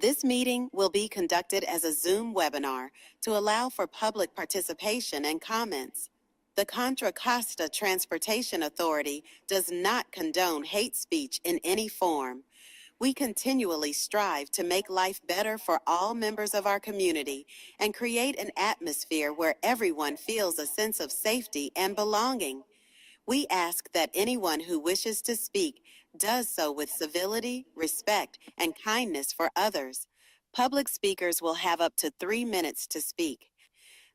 This meeting will be conducted as a Zoom webinar to allow for public participation and comments. The Contra Costa Transportation Authority does not condone hate speech in any form. We continually strive to make life better for all members of our community and create an atmosphere where everyone feels a sense of safety and belonging. We ask that anyone who wishes to speak does so with civility, respect, and kindness for others. Public speakers will have up to 3 minutes to speak.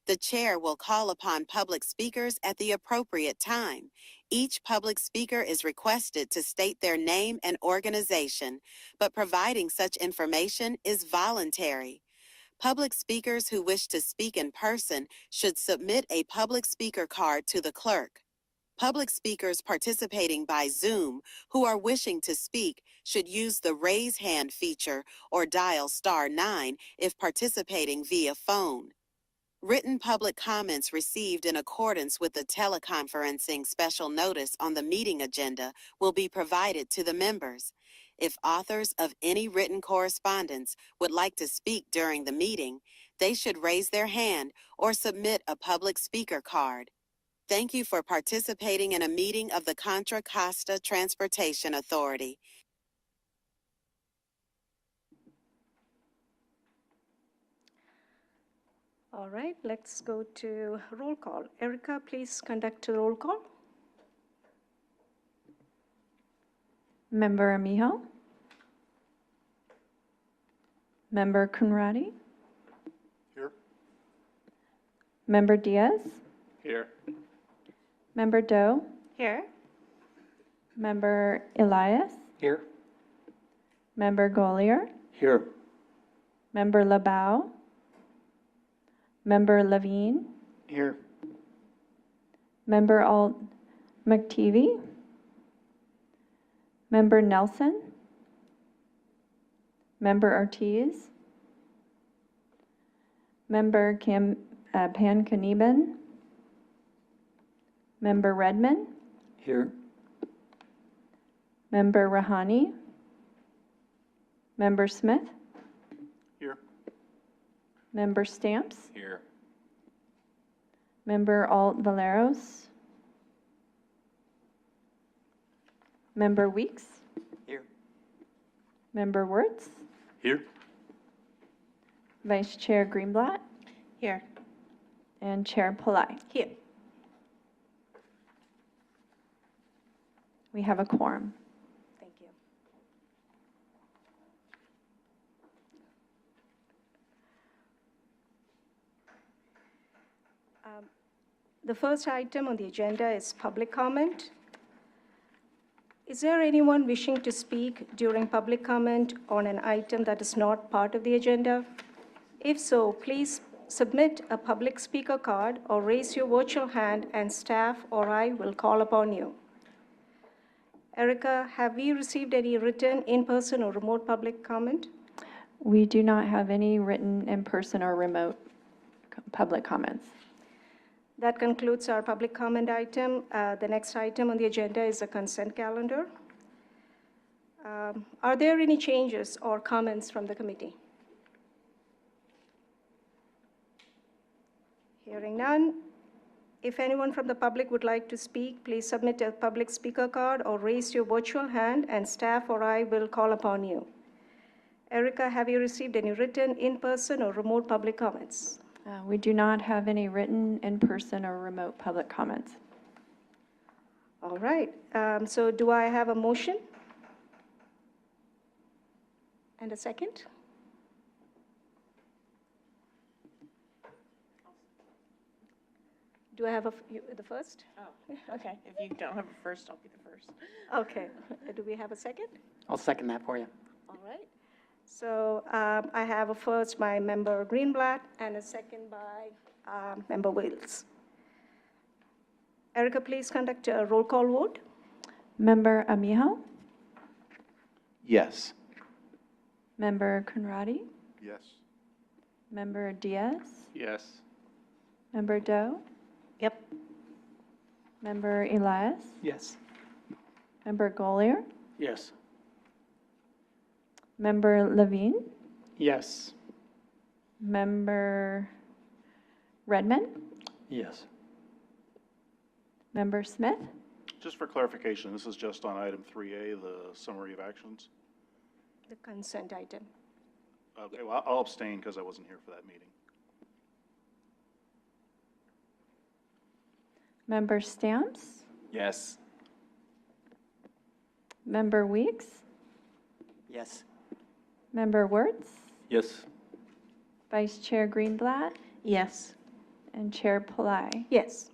The chair will call upon public speakers at the appropriate time. Each public speaker is requested to state their name and organization, but providing such information is voluntary. Public speakers who wish to speak in person should submit a public speaker card to the clerk. Public speakers participating by Zoom who are wishing to speak should use the raise hand feature or dial *9 if participating via phone. Written public comments received in accordance with the teleconferencing special notice on the meeting agenda will be provided to the members. If authors of any written correspondence would like to speak during the meeting, they should raise their hand or submit a public speaker card. Thank you for participating in a meeting of the Contra Costa Transportation Authority. All right, let's go to roll call. Erica, please conduct a roll call. Member Amijo? Member Conradi? Here. Member Diaz? Here. Member Doe? Here. Member Elias? Here. Member Golier? Here. Member Labau? Member Levine? Here. Member Alt McTeevy? Member Nelson? Member Ortiz? Member Pan Kaniban? Member Redmond? Here. Member Rahani? Member Smith? Here. Member Stamps? Here. Member Alt Valeros? Member Weeks? Here. Member Wirtz? Here. Vice Chair Greenblatt? Here. And Chair Pillai. Here. We have a quorum. Thank you. The first item on the agenda is public comment. Is there anyone wishing to speak during public comment on an item that is not part of the agenda? If so, please submit a public speaker card or raise your virtual hand and staff or I will call upon you. Erica, have we received any written, in-person, or remote public comment? We do not have any written, in-person, or remote public comments. That concludes our public comment item. The next item on the agenda is the consent calendar. Are there any changes or comments from the committee? Hearing none. If anyone from the public would like to speak, please submit a public speaker card or raise your virtual hand and staff or I will call upon you. Erica, have you received any written, in-person, or remote public comments? We do not have any written, in-person, or remote public comments. All right. So do I have a motion? And a second? Do I have the first? Oh, Okay. if you don't have a first, I'll be the first. Okay. Do we have a second? I'll second that for you. All right. So I have a first by Member Greenblatt and a second by Member Wales. Erica, please conduct a roll call vote. Member Amijo? Yes. Member Conradi? Yes. Member Diaz? Yes. Member Doe? Yep. Member Elias? Yes. Member Golier? Yes. Member Levine? Yes. Member Redmond, Yes. Member Smith, Just for clarification, this is just on item 3A, the summary of actions? The consent item. Okay, well, I'll abstain because I wasn't here for that meeting. Member Stamps, Yes. Member Weeks, Yes. Member Wertz, Yes. Vice Chair Greenblatt, Yes. and Chair Pillai. Yes.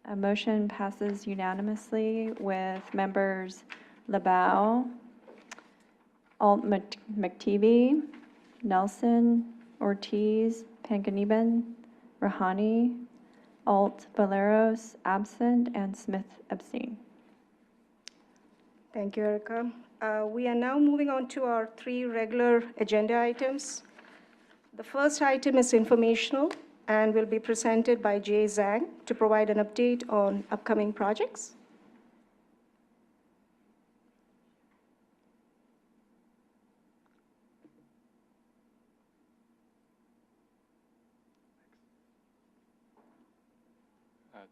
A motion passes unanimously with members LaBelle, Alt McTeevee, Nelson, Ortiz, Panganiban, Rahani, Alt Valeros absent, and Smith abstain. Thank you, Erica. We are now moving on to our 3 regular agenda items. The first item is informational and will be presented by Jay Zhang to provide an update on upcoming projects.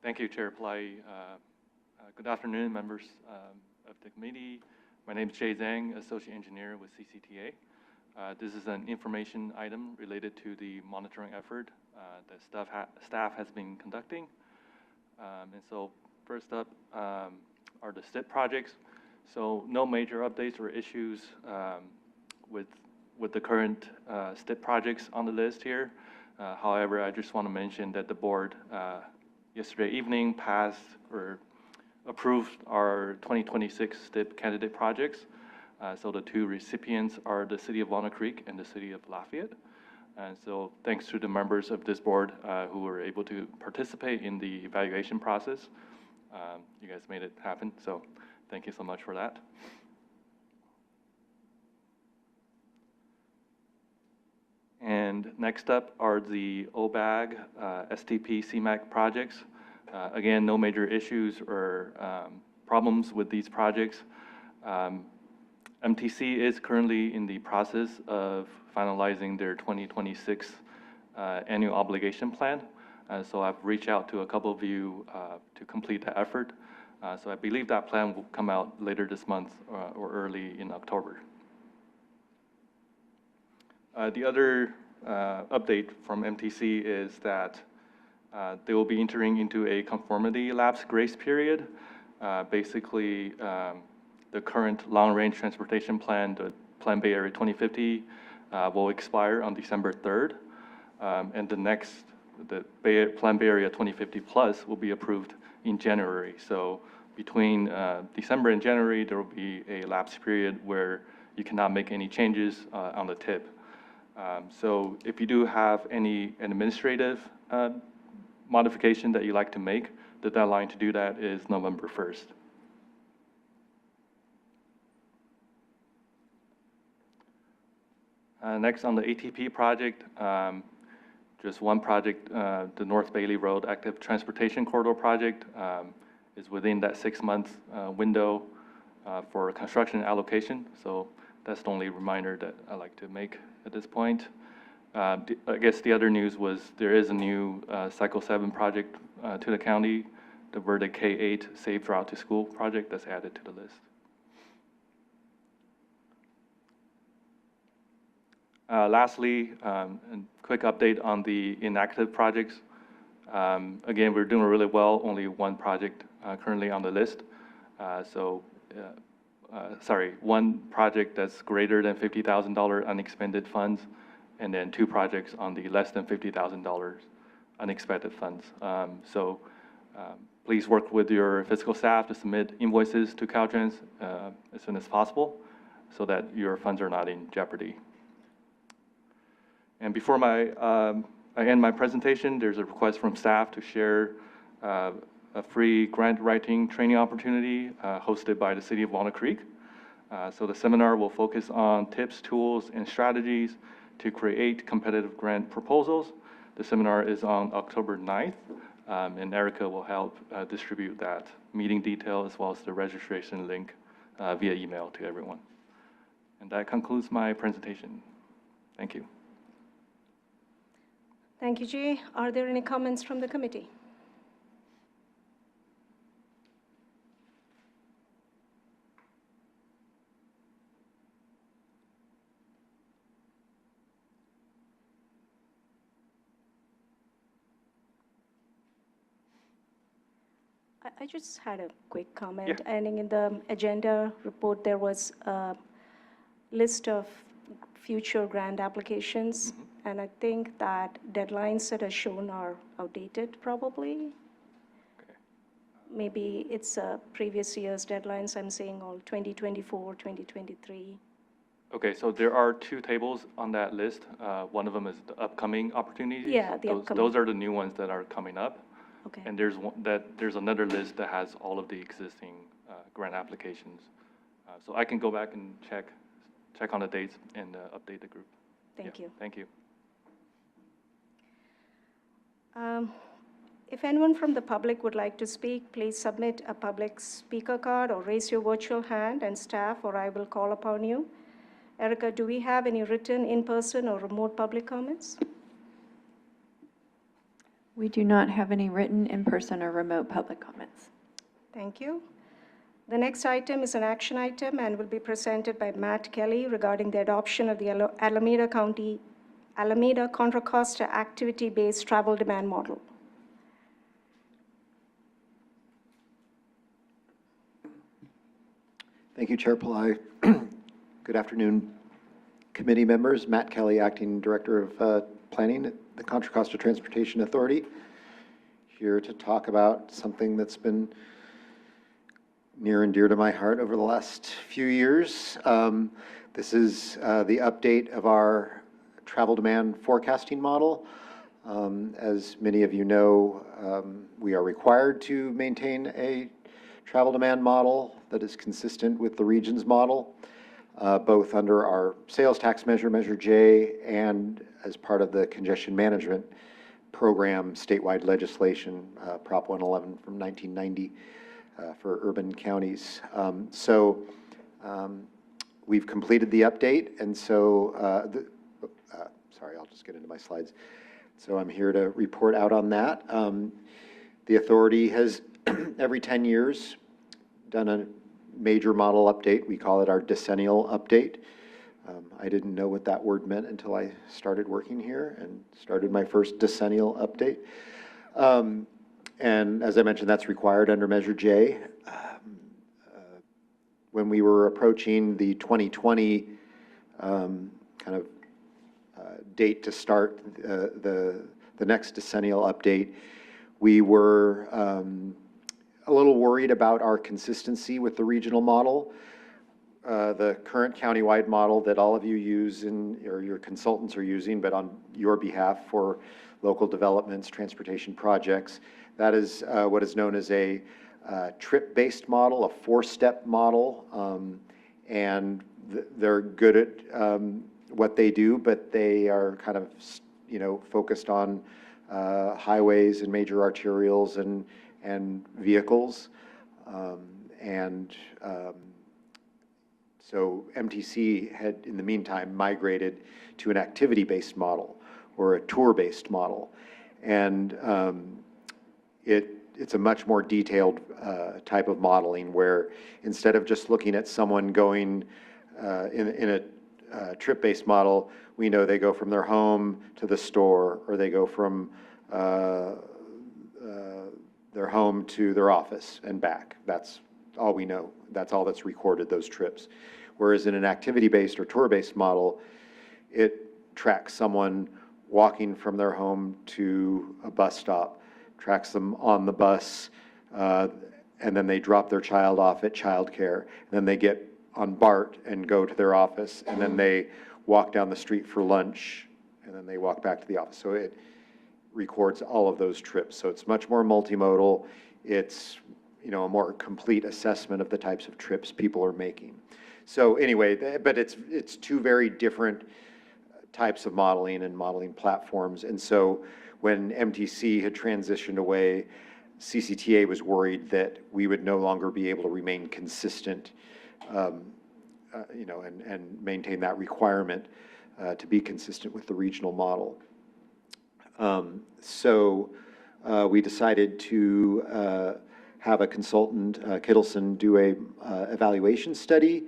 Thank you, Chair Pillai. Good afternoon, members of the committee. My name is Jay Zhang, Associate Engineer with CCTA. This is an information item related to the monitoring effort that staff has been conducting. And so first up are the STIP projects. So no major updates or issues with the current STIP projects on the list here. However, I just want to mention that the board yesterday evening passed or approved our 2026 STIP candidate projects. So the 2 recipients are the City of Walnut Creek and the City of Lafayette. And so thanks to the members of this board who were able to participate in the evaluation process. You guys made it happen, so thank you so much for that. And next up are the OBAG, STP, CMAQ projects. Again, no major issues or problems with these projects. MTC is currently in the process of finalizing their 2026 annual obligation plan. So I've reached out to a couple of you to complete the effort. So I believe that plan will come out later this month or early in October. The other update from MTC is that they will be entering into a conformity lapse grace period. Basically, the current long-range transportation plan, the Plan Bay Area 2050, will expire on December 3rd. And the Plan Bay Area 2050 Plus will be approved in January. So between December and January, there will be a lapse period where you cannot make any changes on the tip. So if you do have any administrative modification that you'd like to make, the deadline to do that is November 1st. Next on the ATP project, just one project, the North Bailey Road Active Transportation Corridor project is within that 6-month window for construction allocation. So that's the only reminder that I like to make at this point. I guess the other news was there is a new Cycle 7 project to the county, the Verdict K8 Safe Route to School project that's added to the list. Lastly, a quick update on the inactive projects. Again, we're doing really well, only one project currently on the list. One project that's greater than $50,000 unexpended funds, and then 2 projects on the less than $50,000 unexpected funds. Please work with your fiscal staff to submit invoices to Caltrans as soon as possible so that your funds are not in jeopardy. And before I end my presentation, there's a request from staff to share a free grant writing training opportunity hosted by the City of Walnut Creek. So the seminar will focus on tips, tools, and strategies to create competitive grant proposals. The seminar is on October 9th, and Erica will help distribute that meeting detail as well as the registration link via email to everyone. And that concludes my presentation. Thank you. Thank you, Jay. Are there any comments from the committee? I just had a quick comment. Yeah. And in the agenda report, there was a list of future grant applications. And I think that deadlines that are shown are outdated, probably. Maybe it's previous year's deadlines. I'm saying all 2024, 2023. Okay, so there are two tables on that list. One of them is the upcoming opportunities. Yeah, the upcoming. Those are the new ones that are coming up. Okay. And there's another list that has all of the existing grant applications. So I can go back and check on the dates and update the group. Thank Yeah, you. Thank you. If anyone from the public would like to speak, please submit a public speaker card or raise your virtual hand, and staff or I will call upon you. Erica, do we have any written, in-person, or remote public comments? We do not have any written, in-person, or remote public comments. Thank you. The next item is an action item and will be presented by Matt Kelly regarding the adoption of the Alameda Contra Costa activity-based travel demand model. Thank you, Chair Pillai. Good afternoon, committee members. Matt Kelly, Acting Director of Planning at the Contra Costa Transportation Authority, here to talk about something that's been near and dear to my heart over the last few years. This is the update of our travel demand forecasting model. As many of you know, we are required to maintain a travel demand model that is consistent with the region's model, both under our sales tax measure, Measure J, and as part of the congestion management program statewide legislation, Prop 111 from 1990 for urban counties. We've completed the update, and so, sorry, I'll just get into my slides. So I'm here to report out on that. The authority has, every 10 years, done a major model update. We call it our decennial update. I didn't know what that word meant until I started working here and started my first decennial update. And as I mentioned, that's required under Measure J. When we were approaching the 2020 kind of date to start the next decennial update, we were a little worried about our consistency with the regional model. The current countywide model that all of you use or your consultants are using, but on your behalf for local developments, transportation projects, that is what is known as a trip-based model, a four-step model, and they're good at what they do, but they are kind of, focused on highways and major arterials and vehicles. So MTC had, in the meantime, migrated to an activity-based model or a tour-based model. And it's a much more detailed type of modeling where instead of just looking at someone going in a trip-based model, we know they go from their home to the store, or they go from their home to their office and back. That's all we know. That's all that's recorded, those trips. Whereas in an activity-based or tour-based model, it tracks someone walking from their home to a bus stop, tracks them on the bus, and then they drop their child off at childcare. And then they get on BART and go to their office, and then they walk down the street for lunch, and then they walk back to the office. So it records all of those trips. So it's much more multimodal. It's a more complete assessment of the types of trips people are making. So anyway, but it's two very different types of modeling and modeling platforms. And so when MTC had transitioned away, CCTA was worried that we would no longer be able to remain consistent, and maintain that requirement to be consistent with the regional model. So we decided to have a consultant, Kittleson, do a evaluation study,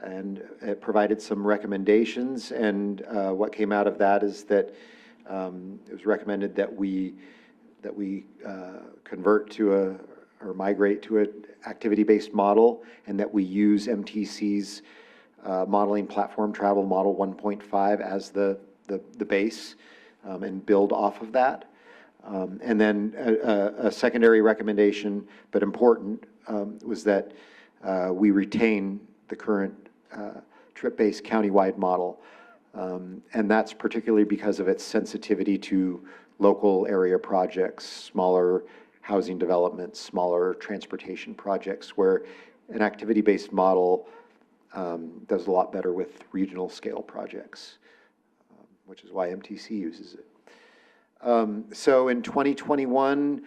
and it provided some recommendations. And what came out of that is that it was recommended that we convert to or migrate to an activity-based model, and that we use MTC's modeling platform, Travel Model 1.5, as the base, and build off of that. And then a secondary recommendation, but important, was that we retain the current trip-based countywide model. And that's particularly because of its sensitivity to local area projects, smaller housing developments, smaller transportation projects, where an activity-based model does a lot better with regional scale projects, which is why MTC uses it. So in 2021,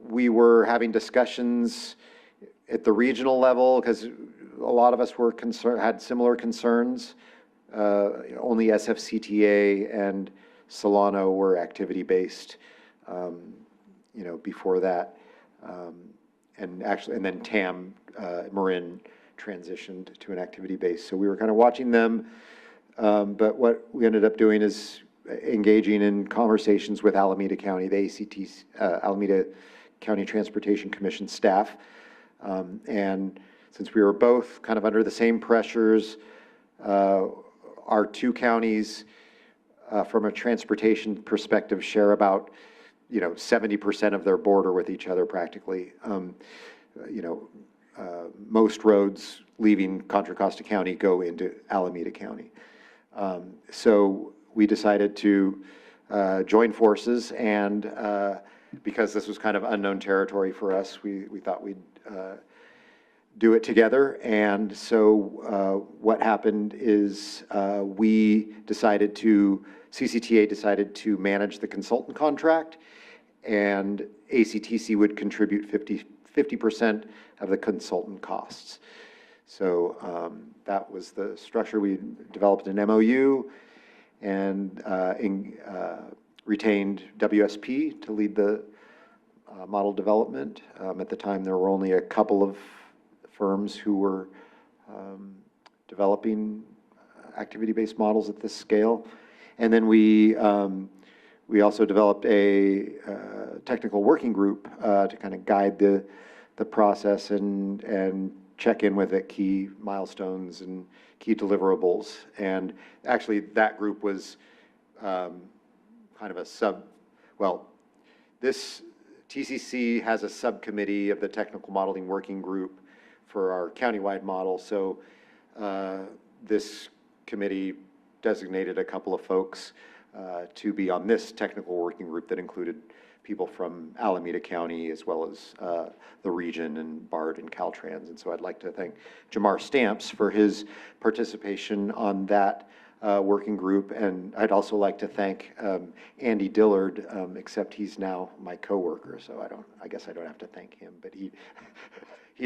we were having discussions at the regional level, because a lot of us were had similar concerns. Only SFCTA and Solano were activity-based, before that. And then TAM, Marin, transitioned to an activity-based. So we were kind of watching them, but what we ended up doing is engaging in conversations with Alameda County, the ACT, Alameda County Transportation Commission staff. And since we were both kind of under the same pressures, our two counties, from a transportation perspective, share about 70% of their border with each other practically. Most roads leaving Contra Costa County go into Alameda County. So we decided to join forces, and because this was kind of unknown territory for us, we thought we'd do it together. And so what happened is CCTA decided to manage the consultant contract, and ACTC would contribute 50% of the consultant costs. So that was the structure. We developed an MOU and retained WSP to lead the model development. At the time, there were only a couple of firms who were developing activity-based models at this scale. And then we also developed a technical working group to kind of guide the process and check in with it, key milestones and key deliverables. And actually, that group was kind of this TCC has a subcommittee of the technical modeling working group for our countywide model. So this committee designated a couple of folks to be on this technical working group that included people from Alameda County as well as the region and BART and Caltrans. And so I'd like to thank Jamar Stamps for his participation on that working group. And I'd also like to thank Andy Dillard, except he's now my coworker, so I guess I don't have to thank him, but he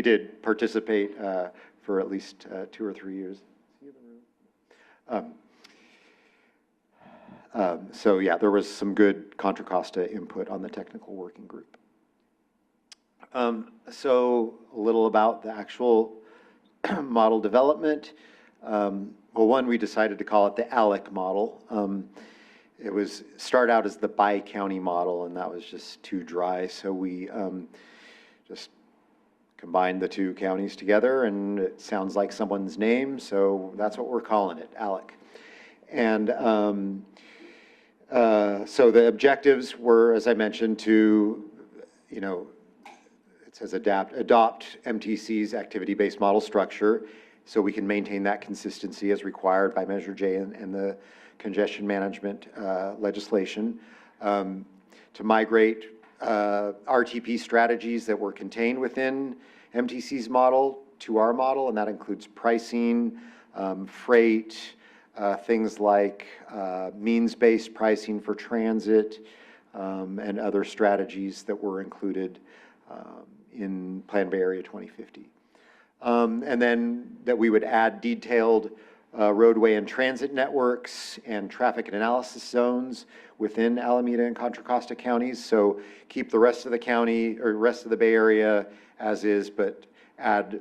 did participate for at least 2 or 3 years. So yeah, there was some good Contra Costa input on the technical working group. So a little about the actual model development. Well, one, we decided to call it the ALEC model. It was start out as the bi-county model, and that was just too dry. So we just combined the two counties together, and it sounds like someone's name, so that's what we're calling it, ALEC. And so the objectives were, as I mentioned, to, it says adopt MTC's activity-based model structure so we can maintain that consistency as required by Measure J and the congestion management legislation, to migrate RTP strategies that were contained within MTC's model to our model, and that includes pricing, freight, things like means-based pricing for transit, and other strategies that were included in Plan Bay Area 2050. And then that we would add detailed roadway and transit networks and traffic and analysis zones within Alameda and Contra Costa counties. So keep the rest of the county or rest of the Bay Area as is, but add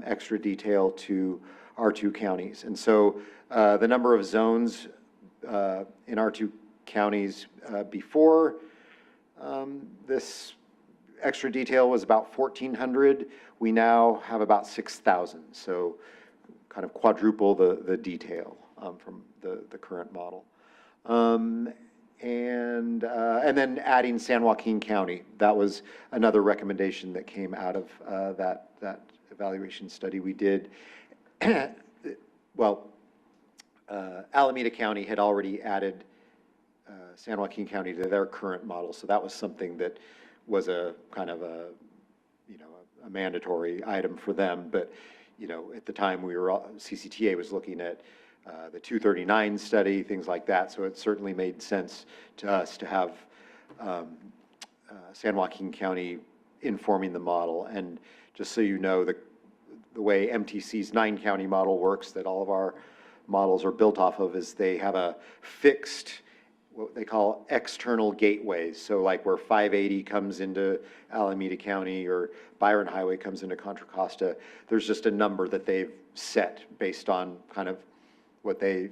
extra detail to our two counties. And so the number of zones in our two counties before this extra detail was about 1,400. We now have about 6,000. So kind of quadruple the detail from the current model. And then adding San Joaquin County. That was another recommendation that came out of that evaluation study we did. Well, Alameda County had already added San Joaquin County to their current model, so that was something that was a kind of a mandatory item for them. But at the time CCTA was looking at the 239 study, things like that. So it certainly made sense to us to have San Joaquin County informing the model. And just so you know, the way MTC's 9-county model works, that all of our models are built off of, is they have a fixed, what they call external gateways. So like where 580 comes into Alameda County or Byron Highway comes into Contra Costa, there's just a number that they've set based on kind of what they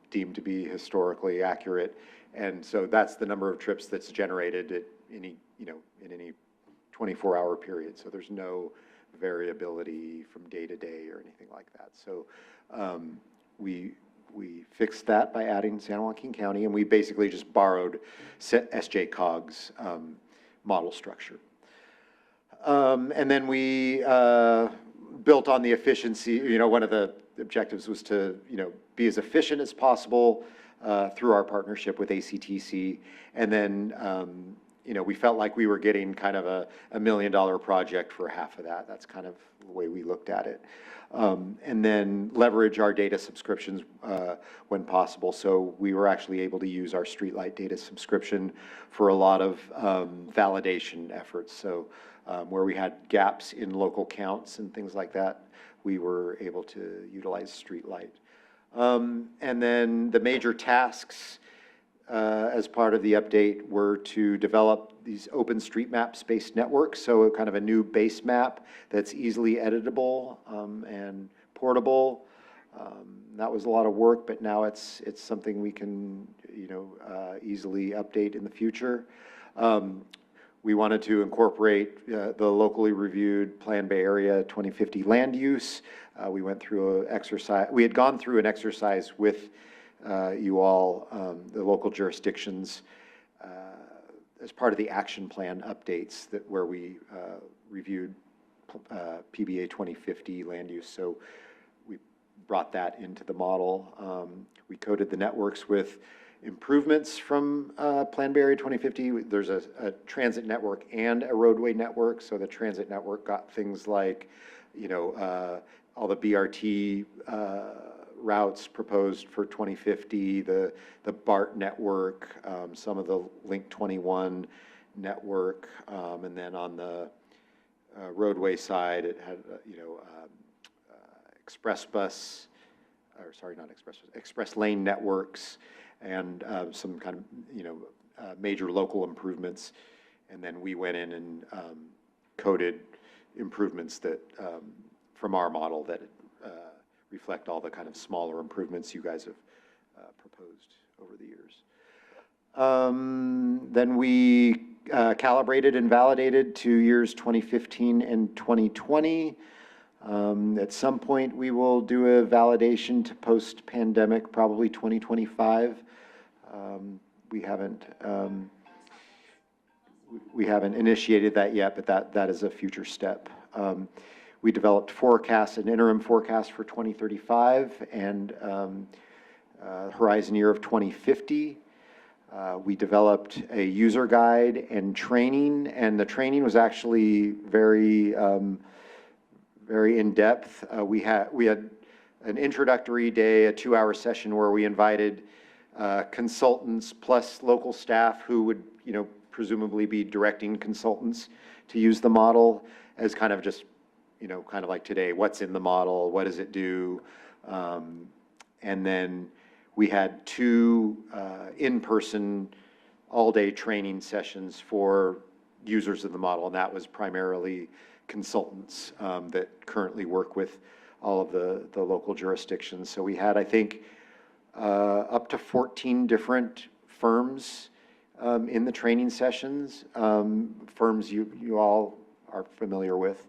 deem to be historically accurate. And so that's the number of trips that's generated at any, in any 24-hour period. So there's no variability from day to day or anything like that. So we fixed that by adding San Joaquin County, and we basically just borrowed SJCOG's model structure. And then we built on the efficiency. One of the objectives was to, be as efficient as possible through our partnership with ACTC. And then, we felt like we were getting kind of a $1 million project for half of that. That's kind of the way we looked at it. And then leverage our data subscriptions when possible. So we were actually able to use our streetlight data subscription for a lot of validation efforts. So where we had gaps in local counts and things like that, we were able to utilize streetlight. And then the major tasks as part of the update were to develop these OpenStreetMaps-based networks, so kind of a new base map that's easily editable and portable. That was a lot of work, but now it's something we can easily update in the future. We wanted to incorporate the locally reviewed Plan Bay Area 2050 land use. We went through an exercise. We had gone through an exercise with you all, the local jurisdictions, as part of the action plan updates where we reviewed PBA 2050 land use. So we brought that into the model. We coded the networks with improvements from Plan Bay Area 2050. There's a transit network and a roadway network. So the transit network got things like, all the BRT routes proposed for 2050, the BART network, some of the Link 21 network, and then on the roadway side, it had, express bus, or sorry, not express bus, express lane networks, and some kind of, major local improvements. And then we went in and coded improvements that, from our model that reflect all the kind of smaller improvements you guys have proposed over the years. Then we calibrated and validated to years 2015 and 2020. At some point, we will do a validation to post-pandemic, probably 2025. We haven't initiated that yet, but that is a future step. We developed forecasts, an interim forecast for 2035 and horizon year of 2050. We developed a user guide and training, and the training was actually very in-depth. We had an introductory day, a 2-hour session where we invited consultants plus local staff who would, presumably be directing consultants to use the model as kind of just, kind of like today, what's in the model, what does it do, And then we had 2 in-person, all-day training sessions for users of the model, and that was primarily consultants that currently work with all of the local jurisdictions. So we had, I think, up to 14 different firms in the training sessions, firms you all are familiar with.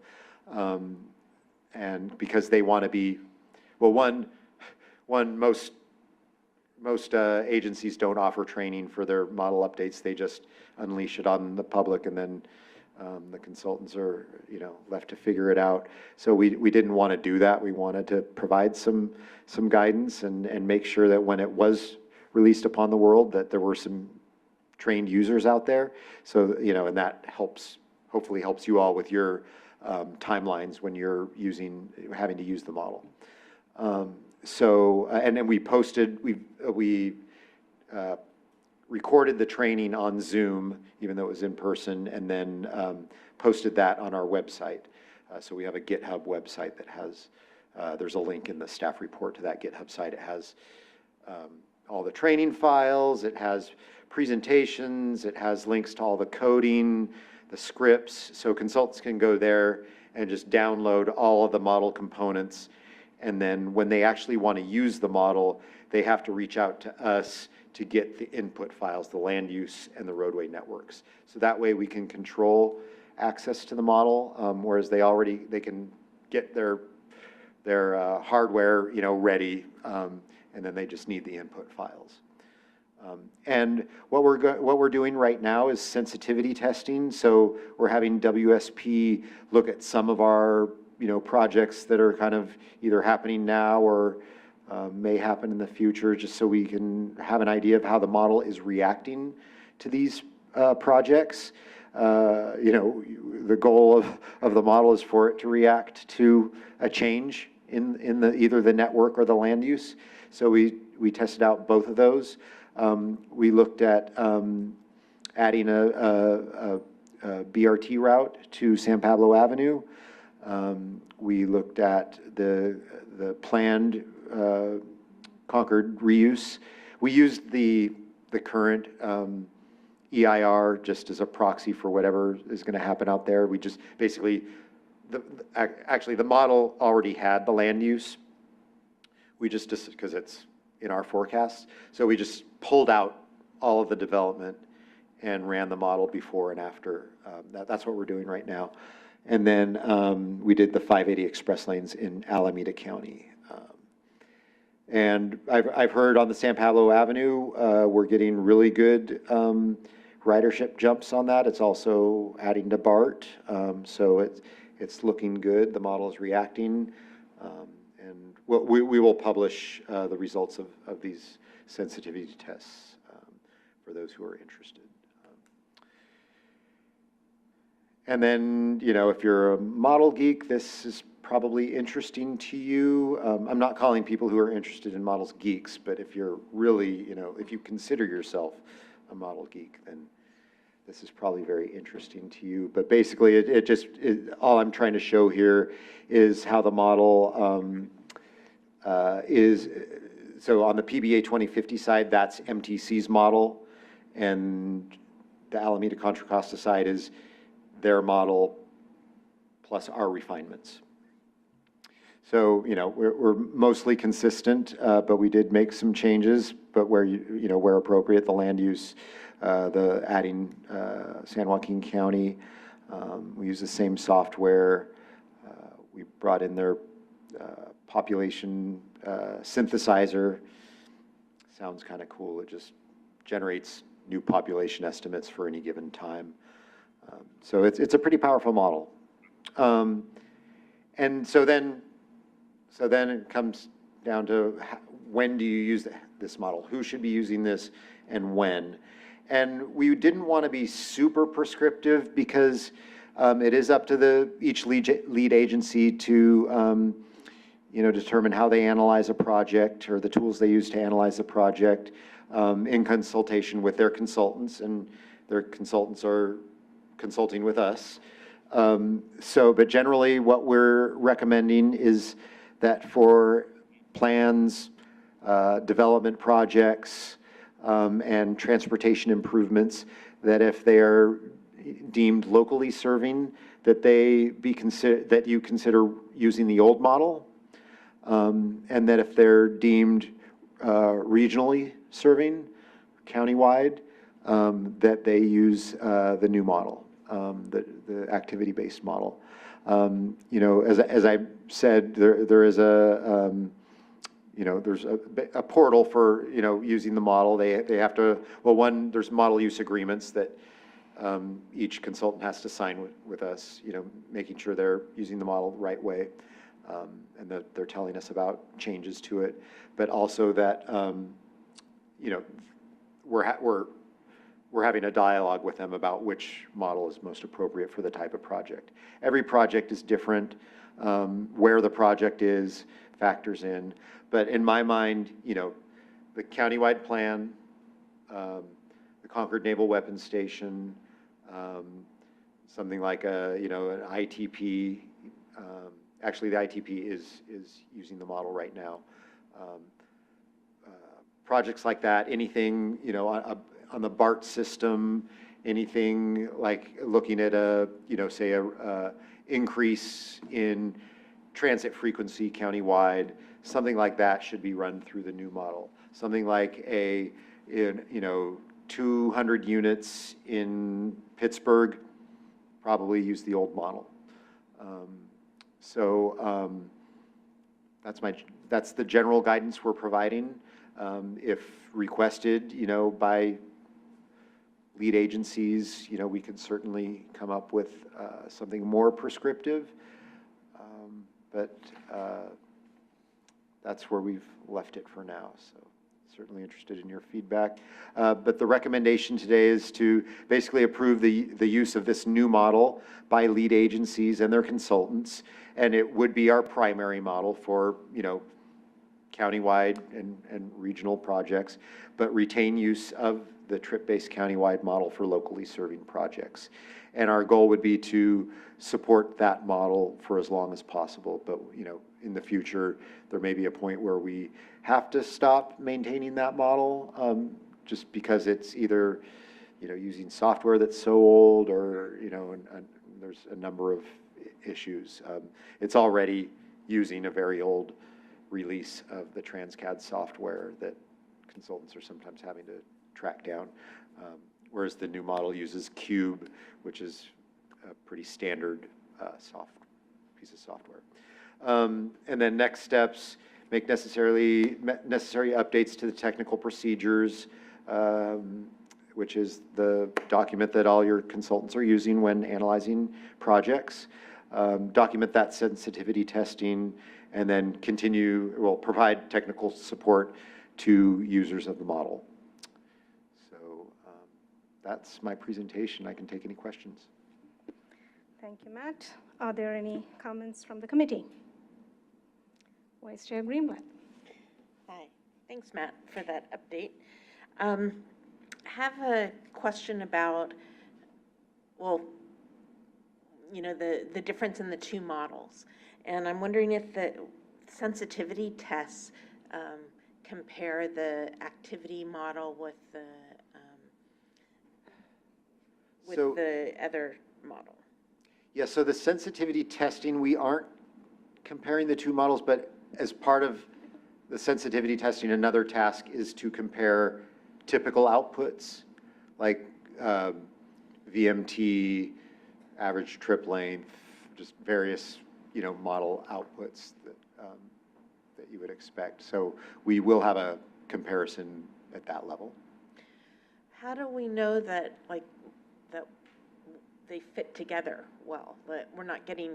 And because they want to be, well, most agencies don't offer training for their model updates. They just unleash it on the public, and then the consultants are, left to figure it out. So we didn't want to do that. We wanted to provide some guidance and make sure that when it was released upon the world, that there were some trained users out there. So, and that hopefully helps you all with your timelines when you're having to use the model. And then we posted, we recorded the training on Zoom, even though it was in person, and then posted that on our website. So we have a GitHub website that has, there's a link in the staff report to that GitHub site. It has all the training files, it has presentations, it has links to all the coding, the scripts, so consultants can go there and just download all of the model components. And then when they actually want to use the model, they have to reach out to us to get the input files, the land use and the roadway networks. So that way we can control access to the model, whereas they can get their hardware, ready, and then they just need the input files. And what we're doing right now is sensitivity testing. So we're having WSP look at some of our projects that are kind of either happening now or may happen in the future, just so we can have an idea of how the model is reacting to these projects. The goal of the model is for it to react to a change in either the network or the land use. So we tested out both of those. We looked at adding a BRT route to San Pablo Avenue. We looked at the planned Concord reuse. We used the current EIR just as a proxy for whatever is going to happen out there. We just basically, actually the model already had the land use. We just because it's in our forecasts, so we just pulled out all of the development and ran the model before and after. That's what we're doing right now. And then we did the 580 express lanes in Alameda County. And I've heard on the San Pablo Avenue, we're getting really good ridership jumps on that. It's also adding to BART. So it's looking good. The model is reacting. And we will publish the results of these sensitivity tests for those who are interested. And then, if you're a model geek, this is probably interesting to you. I'm not calling people who are interested in models geeks, but if you're really, if you consider yourself a model geek, then this is probably very interesting to you. But basically, all I'm trying to show here is how the model is. So on the PBA 2050 side, that's MTC's model, and the Alameda Contra Costa side is their model plus our refinements. So, we're mostly consistent, but we did make some changes, but where appropriate, the land use, the adding San Joaquin County, we use the same software. We brought in their population synthesizer. Sounds kind of cool. It just generates new population estimates for any given time. So it's a pretty powerful model. And so then it comes down to when do you use this model? Who should be using this and when? And we didn't want to be super prescriptive because it is up to each lead agency to determine how they analyze a project or the tools they use to analyze a project in consultation with their consultants, and their consultants are consulting with us. But generally what we're recommending is that for plans development projects, and transportation improvements, that if they are deemed locally serving, that that you consider using the old model, and that if they're deemed regionally serving, countywide, that they use the new model, the activity-based model. You know, as I said, there is you know, there's a portal for, you know, using the model. They have to, well, one, there's model use agreements that each consultant has to sign with us, you know, making sure they're using the model the right way, and that they're telling us about changes to it, but also that, you know, we're having a dialogue with them about which model is most appropriate for the type of project. Every project is different. Where the project is factors in. But in my mind, you know, the countywide plan, the Concord Naval Weapons Station, something like you know, an ITP. Actually, the ITP is using the model right now. Projects like that, anything, you know, on the BART system, anything like looking at you know, say a increase in transit frequency countywide, something like that should be run through the new model. Something like you know, 200 units in Pittsburgh, probably use the old model. That's the general guidance we're providing. If requested, you know, by lead agencies, you know, we could certainly come up with something more prescriptive, but that's where we've left it for now. So certainly interested in your feedback. But the recommendation today is to basically approve the use of this new model by lead agencies and their consultants, and it would be our primary model for, you know, countywide and regional projects, but retain use of the trip-based countywide model for locally serving projects. And our goal would be to support that model for as long as possible. But, you know, in the future, there may be a point where we have to stop maintaining that model, just because it's either, you know, using software that's so old, or, you know, and there's a number of issues. It's already using a very old release of the Transcad software that consultants are sometimes having to track down, whereas the new model uses Cube, which is a pretty standard piece of software. And then next steps, make necessary updates to the technical procedures, which is the document that all your consultants are using when analyzing projects. Document that sensitivity testing, and then provide technical support to users of the model. So that's my presentation. I can take any questions. Thank you, Matt. Are there any comments from the committee? Vice Chair Greenblatt. Hi. Thanks, Matt, for that update. Have a question about, well, you know, the difference in the two models. And I'm wondering if the sensitivity tests compare the activity model with the other model. Yeah, so the sensitivity testing, we aren't comparing the two models, but as part of the sensitivity testing, another task is to compare typical outputs, like VMT, average trip length, just various, you know, model outputs that you would expect. So we will have a comparison at that level. How do we know that, like, that they fit together well, that we're not getting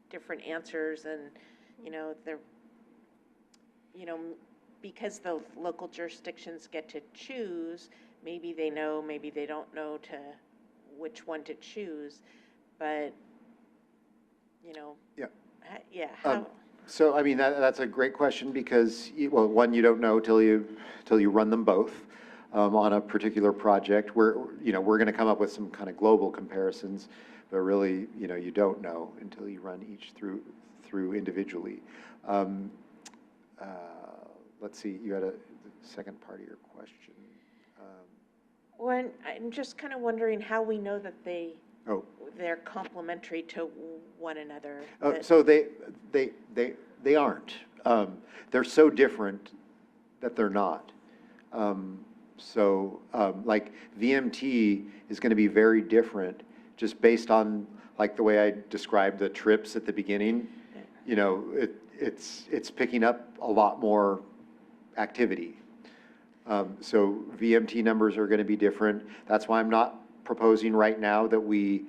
different answers, and, you know, they're, you know, because the local jurisdictions get to choose, maybe they know, maybe they don't know which one to choose, but, you know. Yeah. Yeah. How, So, I mean, that's a great question, because, well, one, you don't know till you run them both on a particular project. We're going to come up with some kind of global comparisons, but really, you know, you don't know until you run each through individually. let's see, you had the second part of your question. When, I'm just kind of wondering how we know that Oh, they're complementary to one another. oh, that- so they aren't. They're so different that they're not. Like VMT is going to be very different just based on like the way I described the trips at the beginning. You know, it's picking up a lot more activity. So VMT numbers are going to be different. That's why I'm not proposing right now that we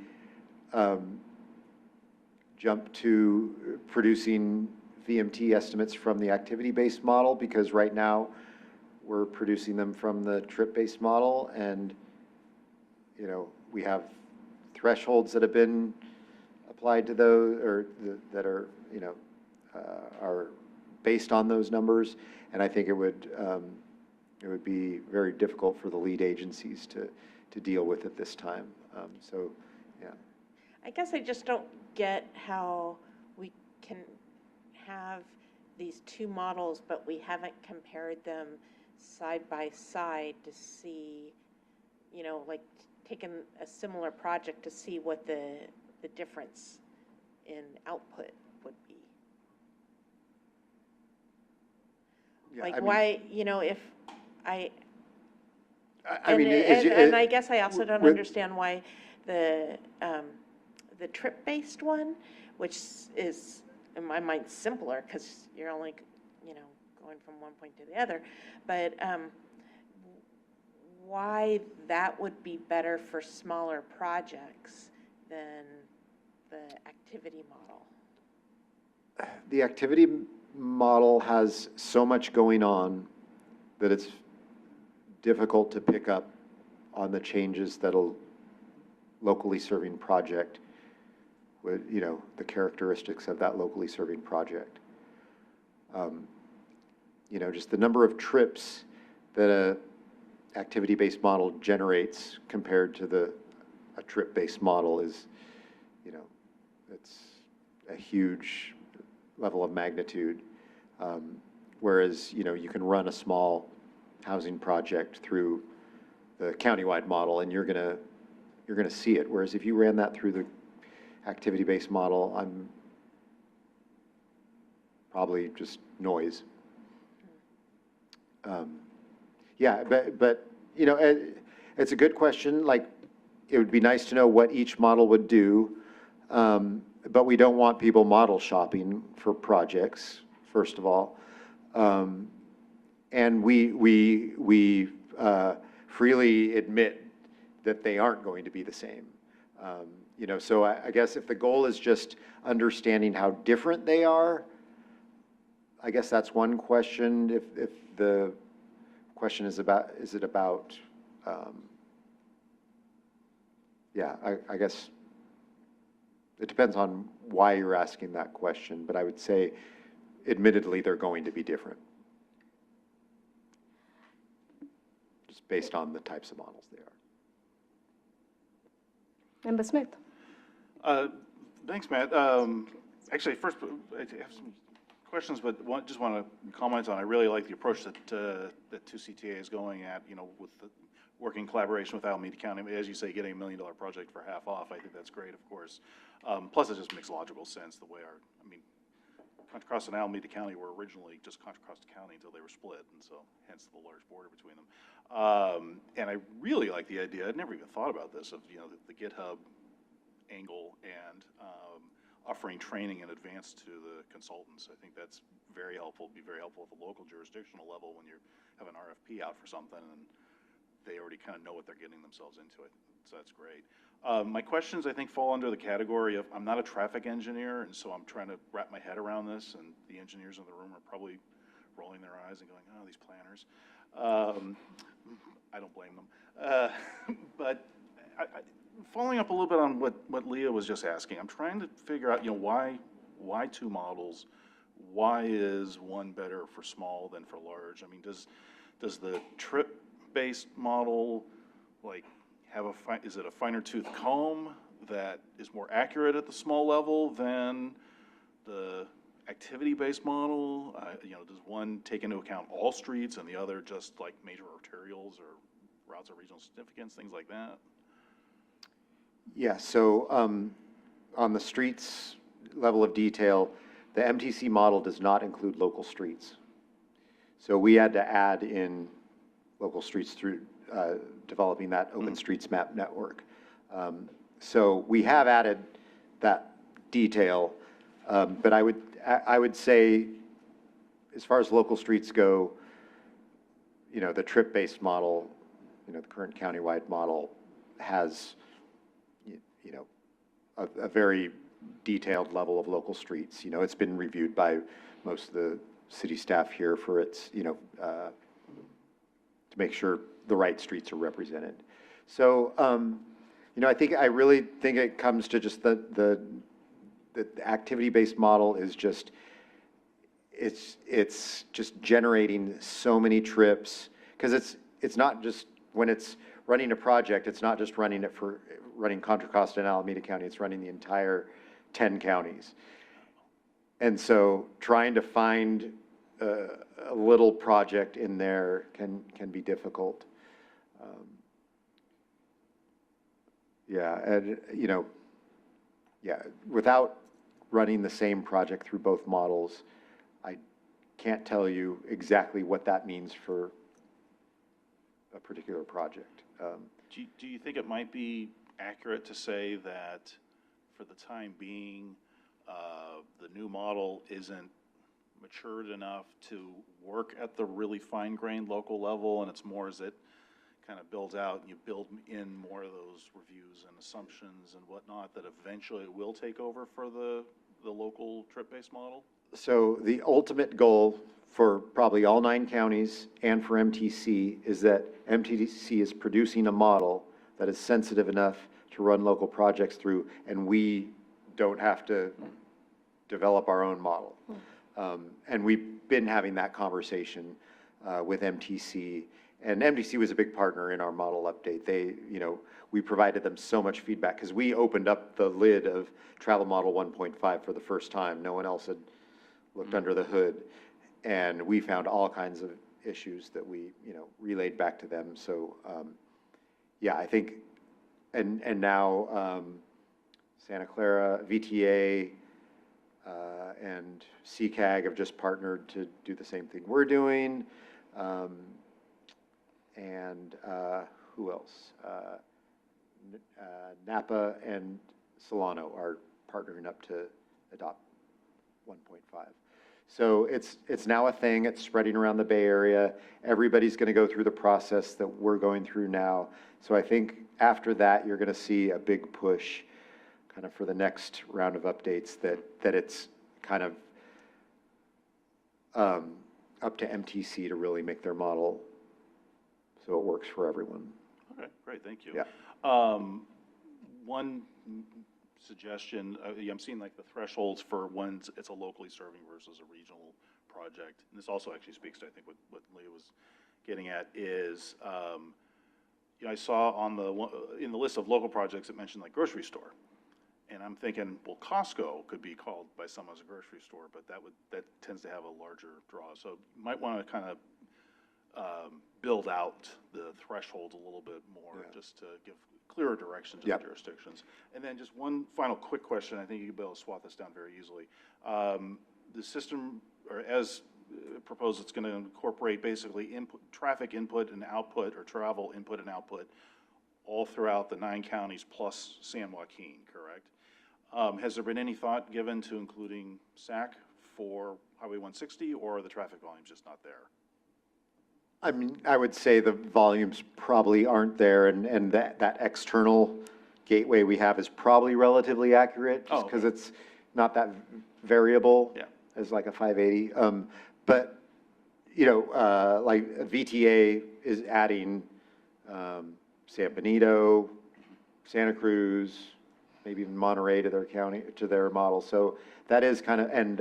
jump to producing VMT estimates from the activity-based model, because right now we're producing them from the trip-based model, and, you know, we have thresholds that have been applied to those, or that are, you know, are based on those numbers, and I think it would be very difficult for the lead agencies to deal with at this time. So, yeah. I guess I just don't get how we can have these two models, but we haven't compared them side by side to see, you know, like taken a similar project to see what the difference in output would be. Yeah, Like I mean- why, you know, if I and, mean, and I guess I also don't with- understand why the trip-based one, which is in my mind simpler because you're only, you know, going from one point to the other, but why that would be better for smaller projects than the activity model. The activity model has so much going on that it's difficult to pick up on the changes that a locally serving project would, you know, the characteristics of that locally serving project. You know, just the number of trips that a activity-based model generates compared to a trip-based model is, you know, it's a huge level of magnitude. Whereas, you know, you can run a small housing project through the countywide model and you're gonna see it. Whereas if you ran that through the activity-based model, I'm probably just noise. Yeah, but you know, it's a good question. Like, it would be nice to know what each model would do, but we don't want people model shopping for projects, first of all. And we freely admit that they aren't going to be the same. You know, so I guess if the goal is just understanding how different they are, I guess that's one question. If the question is about, yeah, I guess it depends on why you're asking that question, but I would say, admittedly, they're going to be different. Just based on the types of models they are. Member Smith? Thanks, Matt. Actually, first, I have some questions, but just want to comment on, I really like the approach that 2CTA is going at, you know, with the working collaboration with Alameda County. As you say, getting $1 million project for half off, I think that's great, of course. Plus, it just makes logical sense the way I mean, Contra Costa and Alameda County were originally just Contra Costa County until they were split, and so hence the large border between them. And I really like the idea, I'd never even thought about this, of, you know, the GitHub angle and offering training in advance to the consultants. I think that's very helpful, be very helpful at the local jurisdictional level when you have an RFP out for something and they already kind of know what they're getting themselves into. So that's great. My questions, I think, fall under the category of, I'm not a traffic engineer, and so I'm trying to wrap my head around this, and the engineers in the room are probably rolling their eyes and going, oh, these planners. I don't blame them. But following up a little bit on what Leah was just asking, I'm trying to figure out, you know, why two models? Why is one better for small than for large? I mean, does the trip-based model, like, have is it a finer tooth comb that is more accurate at the small level than the activity-based model? You know, does one take into account all streets and the other just like major arterials or routes of regional significance, things like that? Yeah, so on the streets level of detail, the MTC model does not include local streets. So we had to add in local streets through developing that OpenStreetsMap network. So we have added that detail, but I would say, as far as local streets go, you know, the trip-based model, you know, the current countywide model has, you know, a very detailed level of local streets. You know, it's been reviewed by most of the city staff here for its, you know, to make sure the right streets are represented. So, you know, I really think it comes to just the activity-based model is just, it's just generating so many trips, because it's not just, when it's running a project, it's not just running it for running Contra Costa and Alameda County, it's running the entire 10 counties. And so trying to find a little project in there can be difficult. Yeah, and, you know, yeah, without running the same project through both models, I can't tell you exactly what that means for a particular project. Do you think it might be accurate to say that for the time being, the new model isn't matured enough to work at the really fine-grained local level, and it's more as it kind of builds out and you build in more of those reviews and assumptions and whatnot, that eventually it will take over for the local trip-based model? So the ultimate goal for probably all 9 counties and for MTC is that MTC is producing a model that is sensitive enough to run local projects through, and we don't have to develop our own model. And we've been having that conversation with MTC, and MTC was a big partner in our model update. They, you know, we provided them so much feedback because we opened up the lid of Travel Model 1.5 for the first time. No one else had looked under the hood, and we found all kinds of issues that we, you know, relayed back to them. So, yeah, I think, and now Santa Clara, VTA, and CCAG have just partnered to do the same thing we're doing. And who else? Napa and Solano are partnering up to adopt 1.5. So it's now a thing. It's spreading around the Bay Area. Everybody's going to go through the process that we're going through now. So I think after that, you're going to see a big push kind of for the next round of updates that it's kind of up to MTC to really make their model so it works for everyone. Okay, great, thank you. Yeah. One suggestion, I'm seeing like the thresholds for when it's a locally serving versus a regional project. And this also actually speaks to, I think, what Leah was getting at is, you know, I saw on in the list of local projects, it mentioned like grocery store. And I'm thinking, well, Costco could be called by some as a grocery store, but that tends to have a larger draw. So you might want to kind of build out the threshold a little bit more, just to give clearer direction to the jurisdictions. And then just one final quick question. I think you'll be able to swat this down very easily. The system, or as proposed, it's going to incorporate basically traffic input and output, or travel input and output, all throughout the 9 counties plus San Joaquin, correct? Has there been any thought given to including SAC for Highway 160, or are the traffic volumes just not there? I mean, I would say the volumes probably aren't there, and that external gateway we have is probably relatively accurate, just because it's not that variable as like a 580. But, you know, like VTA is adding San Benito, Santa Cruz, maybe even Monterey to their county, to their model. So that is kind of, and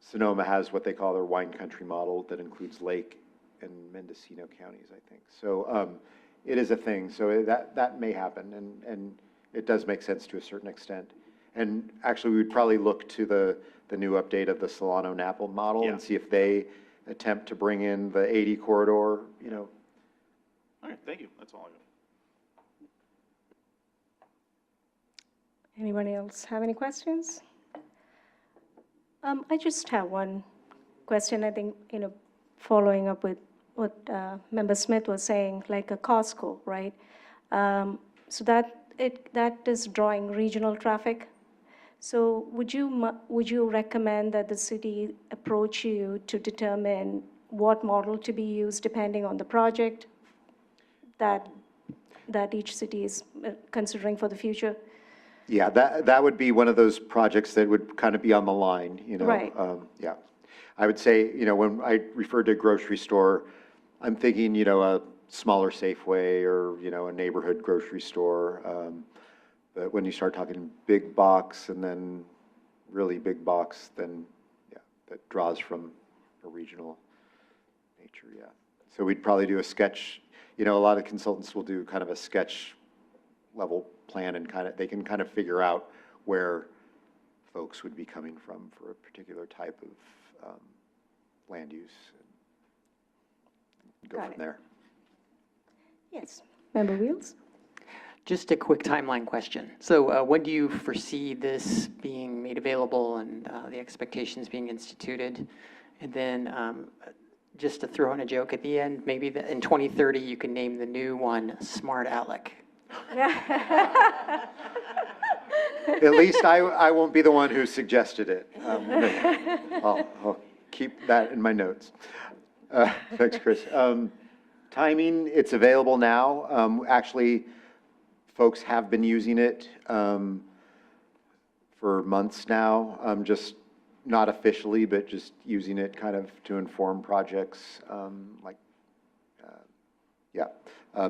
Sonoma has what they call their wine country model that includes Lake and Mendocino counties, I think. So it is a thing. So that may happen, and it does make sense to a certain extent. And actually, we would probably look to the the new update of the Solano-Napple model Yeah. and see if they attempt to bring in the 80 corridor, you know. All right, thank you. That's all I got. Anyone else have any questions? I just have one question, I think, following up with what Member Smith was saying, like a Costco, right? So that is drawing regional traffic. So would you recommend that the city approach you to determine what model to be used depending on the project that each city is considering for the future? Yeah, that would be one of those projects that would kind of be on the line, you know? Right. Yeah. I would say, you know, when I refer to grocery store, I'm thinking, you know, a smaller Safeway or, you know, a neighborhood grocery store. But when you start talking big box and then really big box, then, yeah, that draws from a regional nature, yeah. So we'd probably do a sketch, you know, a lot of consultants will do kind of a sketch level plan and they can kind of figure out where folks would be coming from for a particular type of land use. And go Got from it. there. Yes. Member Wheels? Just a quick timeline question. So when do you foresee this being made available and the expectations being instituted? And then just to throw in a joke at the end, maybe in 2030 you can name the new one Smart Alec. At least I won't be the one who suggested it. I'll keep that in my notes. Thanks, Chris. Timing, it's available now. Actually, folks have been using it for months now, just not officially, but just using it kind of to inform projects.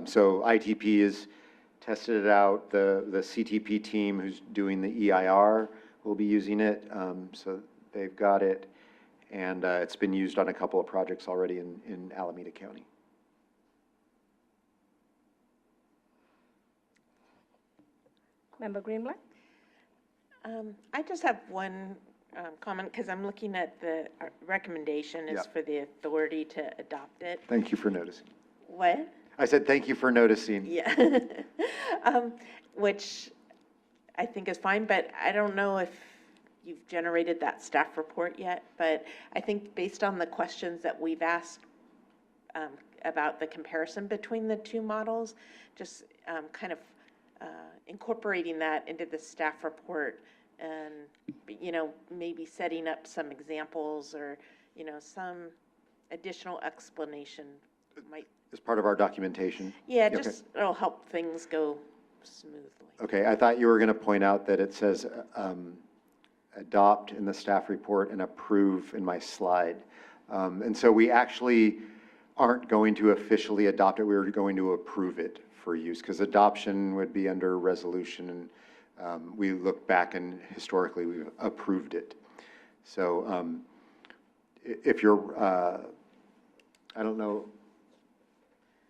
So ITP has tested it out. The CTP team who's doing the EIR will be using it. So they've got it. And it's been used on a couple of projects already in Alameda County. Member Greenblatt? I just have one comment, because I'm looking at the recommendation is Yeah. for the authority to adopt it. Thank you for noticing. What? I said thank you for noticing. Yeah. Which I think is fine, but I don't know if you've generated that staff report yet, but I think based on the questions that we've asked about the comparison between the two models, just kind of incorporating that into the staff report and, you know, maybe setting up some examples or, you know, some additional explanation might. As part of our documentation. Yeah, Okay. just, it'll help things go smoothly. Okay, I thought you were going to point out that it says adopt in the staff report and approve in my slide. And so we actually aren't going to officially adopt it, we're going to approve it for use, because adoption would be under resolution, and we look back and historically we've approved it. So if you're, I don't know,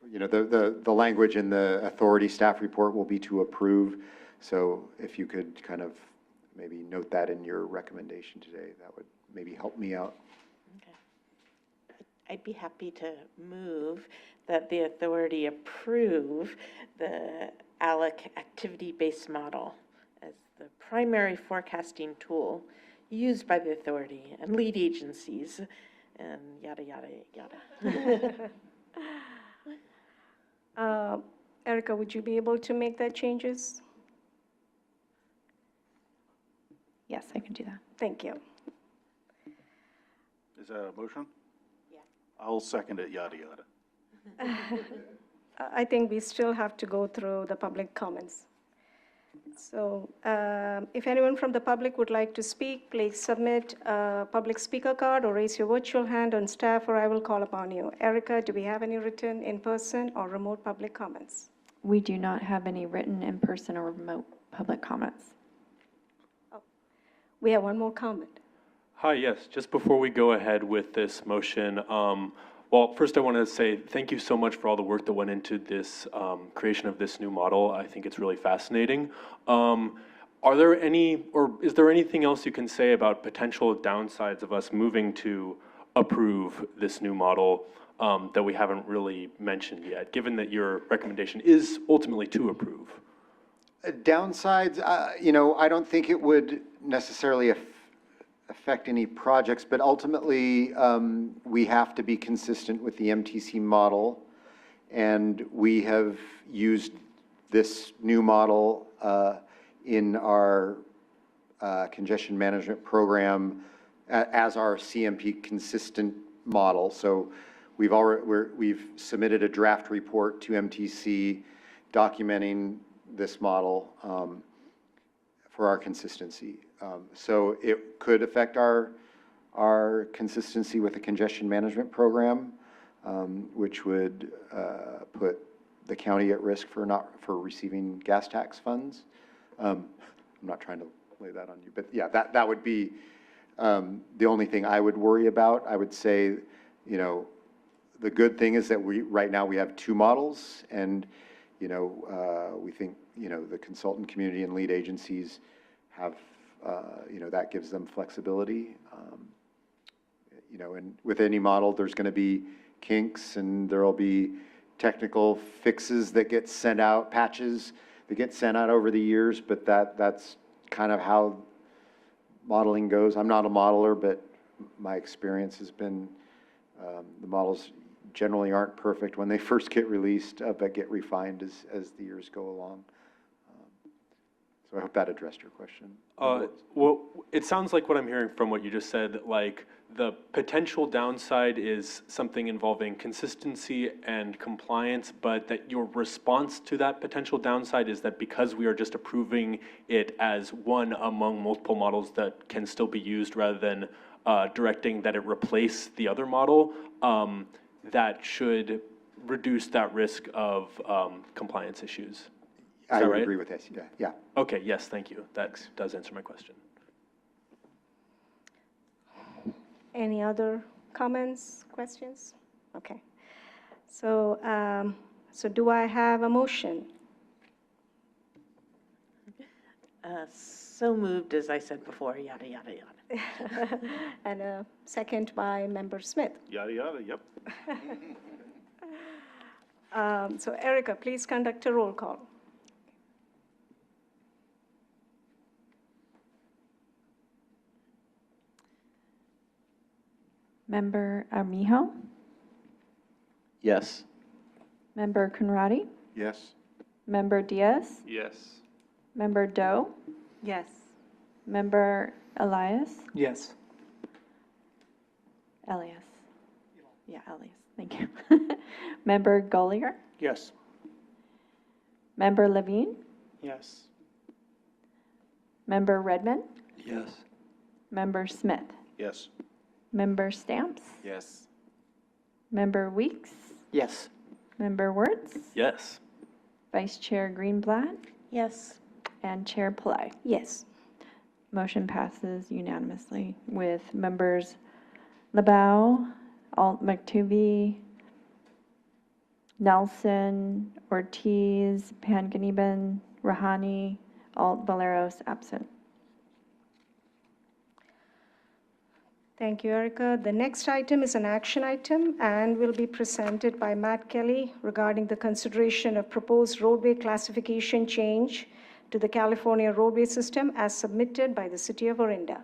you know, the language in the authority staff report will be to approve. So if you could kind of maybe note that in your recommendation today, that would maybe help me out. Okay. I'd be happy to move that the authority approve the ALEC activity-based model as the primary forecasting tool used by the authority and lead agencies and yada, yada, yada. Erica, would you be able to make that changes? Yes, I can do that. Thank you. Is that a motion? Yeah. I'll second it, yada, yada. I think we still have to go through the public comments. So if anyone from the public would like to speak, please submit a public speaker card or raise your virtual hand on staff, or I will call upon you. Erica, do we have any written, in-person, or remote public comments? We do not have any written, in-person, or remote public comments. We have one more comment. Hi, yes, just before we go ahead with this motion, well, first I want to say thank you so much for all the work that went into this creation of this new model. I think it's really fascinating. Are there any, or is there anything else you can say about potential downsides of us moving to approve this new model that we haven't really mentioned yet, given that your recommendation is ultimately to approve? Downsides, I don't think it would necessarily affect any projects, but ultimately, we have to be consistent with the MTC model, and we have used this new model in our congestion management program as our CMP consistent model. So we've submitted a draft report to MTC documenting this model for our consistency. So it could affect our consistency with the congestion management program, which would put the county at risk for receiving gas tax funds. I'm not trying to lay that on you, but yeah, that would be the only thing I would worry about. I would say, the good thing is that right now we have two models, and we think the consultant community and lead agencies have that gives them flexibility. And with any model, there's going to be kinks, and there'll be technical fixes that get sent out, patches that get sent out over the years, but that's kind of how modeling goes. I'm not a modeler, but my experience has been the models generally aren't perfect when they first get released, but get refined as the years go along. So I hope that addressed your question. Well, it sounds like what I'm hearing from what you just said, like the potential downside is something involving consistency and compliance, but that your response to that potential downside is that because we are just approving it as one among multiple models that can still be used rather than directing that it replace the other model, that should reduce that risk of compliance issues. I would right? agree with this, yeah. Okay, yes, thank you. That does answer my question. Any other comments, questions? Okay. So, so do I have a motion? So moved, as I said before, yada, yada, yada. And a second by Member Smith. Yada, yada, yep. So Erica, please conduct a roll call. Member Armijo, Yes. Member Conradi, Yes. Member Diaz, Yes. Member Doe, Yes. Member Elias, Yes. Elias. Yeah, Elias, thank you. Member Gullier, Yes. Member Levine, Yes. Member Redmond, Yes. Member Smith, Yes. Member Stamps, Yes. Member Weeks, Yes. Member Wertz, Yes. Vice Chair Greenblatt, Yes. and Chair Pillai. Yes. Motion passes unanimously with members LeBeau, Alt McTuvey, Nelson, Ortiz, Panganiban, Rahani, Alt Valeros absent. Thank you, Erica. The next item is an action item and will be presented by Matt Kelly regarding the consideration of proposed roadway classification change to the California roadway system as submitted by the City of Orinda.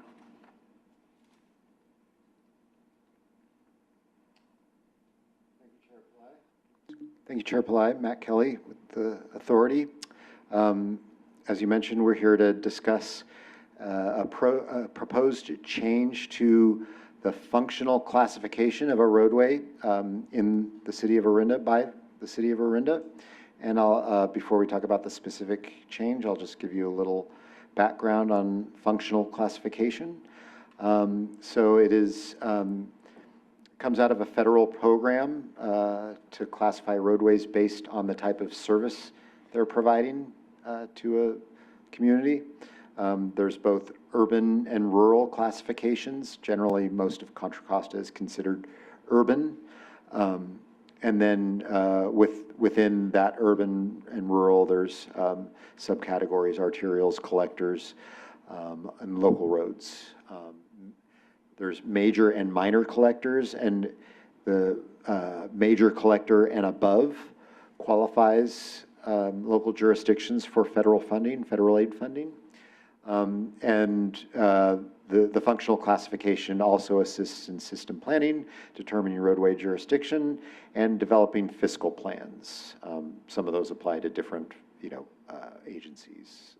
Thank you, Chair Pillai. Matt Kelly with the authority. As you mentioned, we're here to discuss a proposed change to the functional classification of a roadway in the City of Orinda by the City of Orinda. And before we talk about the specific change, I'll just give you a little background on functional classification. So it is comes out of a federal program to classify roadways based on the type of service they're providing to a community. There's both urban and rural classifications. Generally, most of Contra Costa is considered urban. And then within that urban and rural, there's subcategories, arterials, collectors, and local roads. There's major and minor collectors, and the major collector and above qualifies local jurisdictions for federal funding, federal aid funding. The functional classification also assists in system planning, determining roadway jurisdiction, and developing fiscal plans. Some of those apply to different, agencies.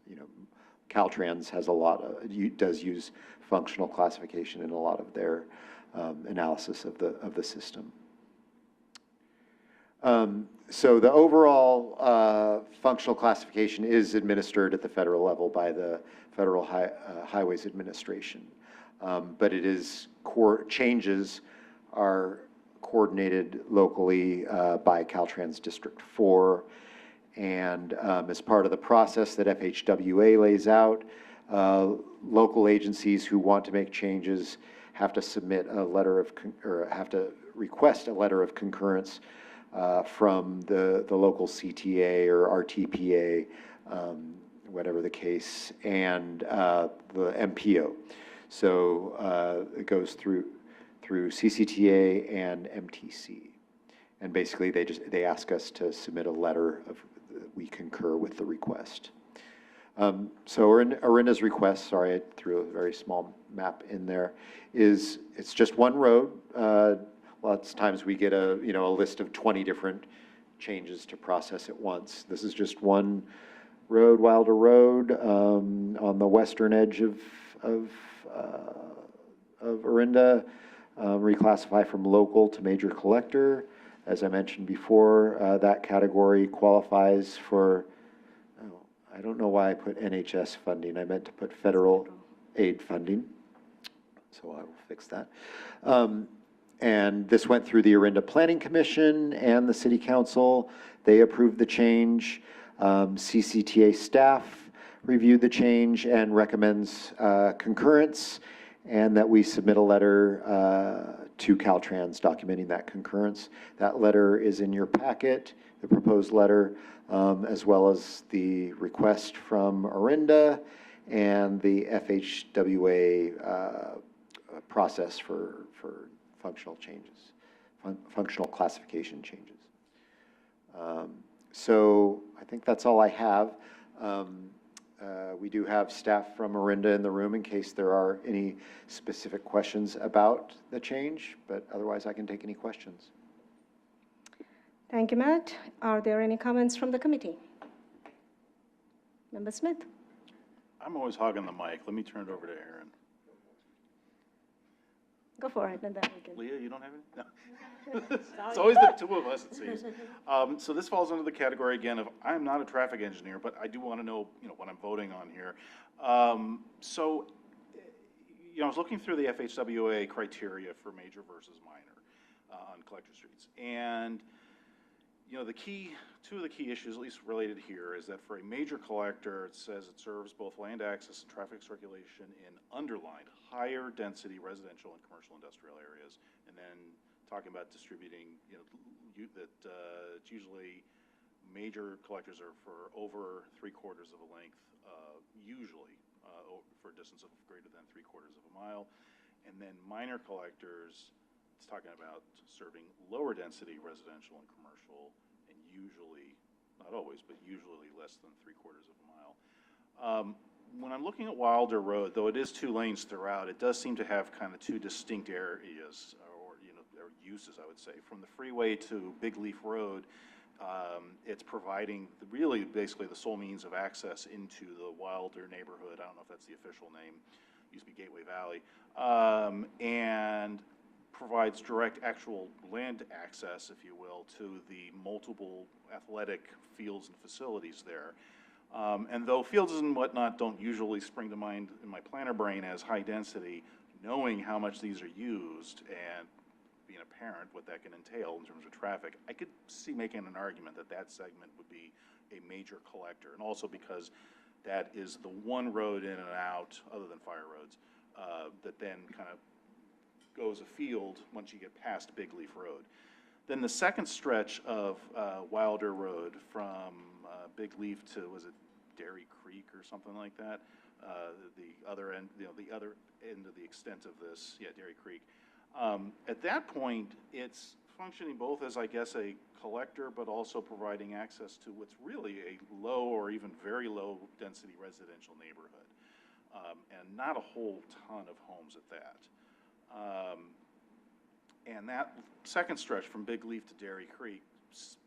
Caltrans has a lot of, does use functional classification in a lot of their analysis of the system. So the overall functional classification is administered at the federal level by the Federal Highways Administration. But it is, changes are coordinated locally by Caltrans District 4. And as part of the process that FHWA lays out, local agencies who want to make changes have to submit a letter of, or have to request a letter of concurrence from the local CTA or RTPA, whatever the case, and the MPO. So it goes through CCTA and MTC. And basically they ask us to submit a letter of, we concur with the request. So Orinda's request, sorry, I threw a very small map in there, it's just one road. Lots of times we get a list of 20 different changes to process at once. This is just one road, Wilder Road, on the western edge of Orinda, reclassify from local to major collector. As I mentioned before, that category qualifies for, I don't know why I put NHS funding. I meant to put federal aid funding. So I will fix that. And this went through the Orinda Planning Commission and the City Council. They approved the change. CCTA staff reviewed the change and recommends concurrence, and that we submit a letter to Caltrans documenting that concurrence. That letter is in your packet, the proposed letter, as well as the request from Orinda and the FHWA process for functional changes, functional classification changes. So I think that's all I have. We do have staff from Orinda in the room in case there are any specific questions about the change, but otherwise I can take any questions. Thank you, Matt. Are there any comments from the committee? Member Smith? I'm always hogging the mic. Let me turn it over to Aaron. Go for it, and then we can. Leah, you don't have any? No. It's always the two of us, it seems. So this falls under the category, again, of I'm not a traffic engineer, but I do want to know, what I'm voting on here. I was looking through the FHWA criteria for major versus minor on collector streets. And, two of the key issues, at least related here, is that for a major collector, it says it serves both land access and traffic circulation in underlined higher density residential and commercial industrial areas. And then talking about distributing, that it's usually major collectors are for over 3/4 of a length, usually for a distance of greater than 3/4 of a mile. And then minor collectors, it's talking about serving lower density residential and commercial, and usually, not always, but usually less than 3/4 of a mile. When I'm looking at Wilder Road, though it is 2 lanes throughout, it does seem to have kind of 2 distinct areas, or uses, I would say. From the freeway to Big Leaf Road, it's providing really basically the sole means of access into the Wilder neighborhood. I don't know if that's the official name, it used to be Gateway Valley, and provides direct actual land access, if you will, to the multiple athletic fields and facilities there. And though fields and whatnot don't usually spring to mind in my planner brain as high density, knowing how much these are used and being apparent what that can entail in terms of traffic, I could see making an argument that that segment would be a major collector. And also because that is the one road in and out, other than fire roads, that then kind of goes afield once you get past Big Leaf Road. Then the second stretch of Wilder Road from Big Leaf to, was it Dairy Creek or something like that? The other end, the other end of the extent of this, yeah, Dairy Creek. At that point, it's functioning both as, I guess, a collector, but also providing access to what's really a low or even very low density residential neighborhood. And not a whole ton of homes at that. And that second stretch from Big Leaf to Dairy Creek,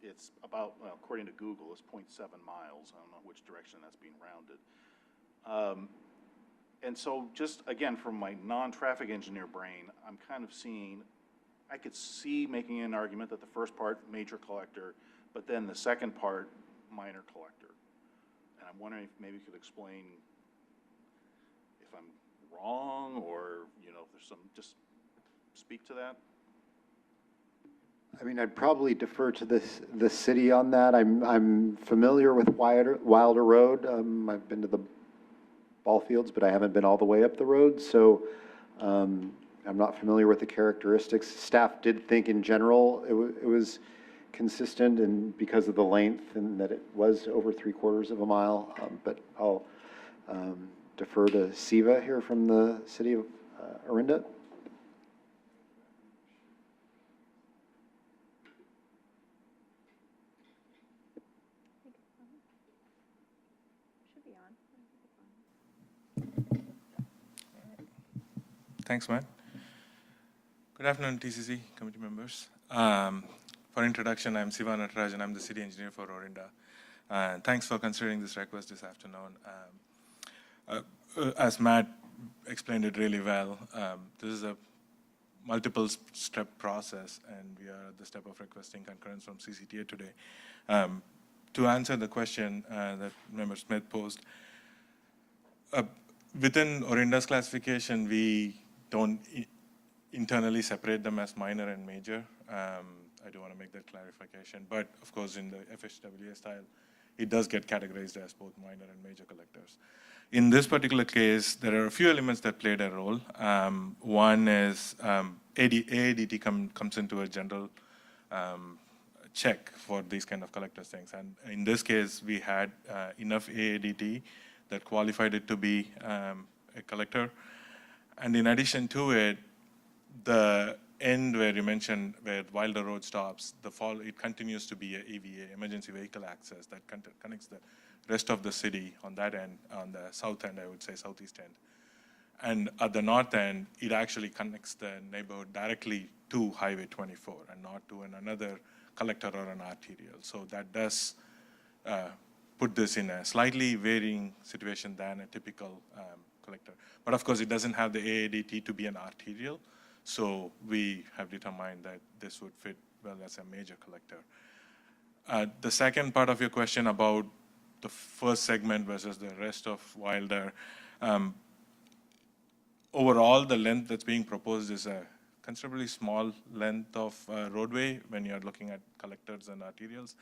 it's about, well, according to Google, it's 0.7 miles. I don't know which direction that's being rounded. And so just, again, from my non-traffic engineer brain, I'm kind of seeing, I could see making an argument that the first part, major collector, but then the second part, minor collector. And I'm wondering if maybe you could explain if I'm wrong, or, if there's some, just speak to that. I mean, I'd probably defer to the city on that. I'm familiar with Wilder Road. I've been to the ball fields, but I haven't been all the way up the road, so I'm not familiar with the characteristics. Staff did think in general it was consistent, and because of the length and that it was over 3/4 of a mile, but I'll defer to Siva here from the city of Orinda. Thanks, Matt. Good afternoon, TCC committee members. For introduction, I'm Siva Natarajan. I'm the city engineer for Orinda. Thanks for considering this request this afternoon. As Matt explained it really well, this is a multiple step process, and we are at the step of requesting concurrence from CCTA today. To answer the question that Member Smith posed, within Orinda's classification, we don't internally separate them as minor and major. I do want to make that clarification. But of course, in the FHWA style, it does get categorized as both minor and major collectors. In this particular case, there are a few elements that played a role. One is AADT comes into a general check for these kind of collectors things. And in this case, we had enough AADT that qualified it to be a collector. And in addition to it, the end where you mentioned where Wilder Road stops, it continues to be a EVA, emergency vehicle access, that connects the rest of the city on that end, on the south end, I would say southeast end. And at the north end, it actually connects the neighborhood directly to Highway 24 and not to another collector or an arterial. So that does put this in a slightly varying situation than a typical collector. But of course, it doesn't have the AADT to be an arterial. So we have determined that this would fit well as a major collector. The second part of your question about the first segment versus the rest of Wilder, overall, the length that's being proposed is a considerably small length of roadway when you're looking at collectors and arterials.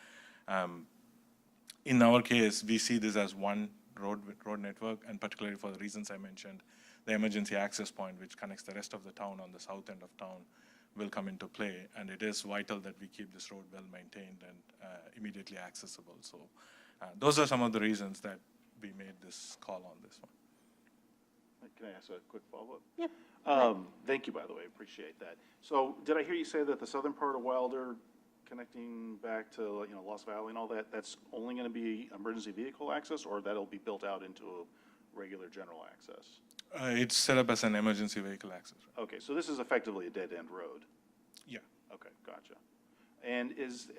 In our case, we see this as one road network, and particularly for the reasons I mentioned, the emergency access point, which connects the rest of the town on the south end of town, will come into play. And it is vital that we keep this road well maintained and immediately accessible. So those are some of the reasons that we made this call on this one. Can I ask a quick follow-up? Yeah. Thank you, by the way, appreciate that. So did I hear you say that the southern part of Wilder connecting back to Lost Valley and all that, that's only going to be emergency vehicle access, or that'll be built out into a regular general access? It's set up as an emergency vehicle access. Okay, so this is effectively a dead-end road? Yeah. Okay, gotcha. And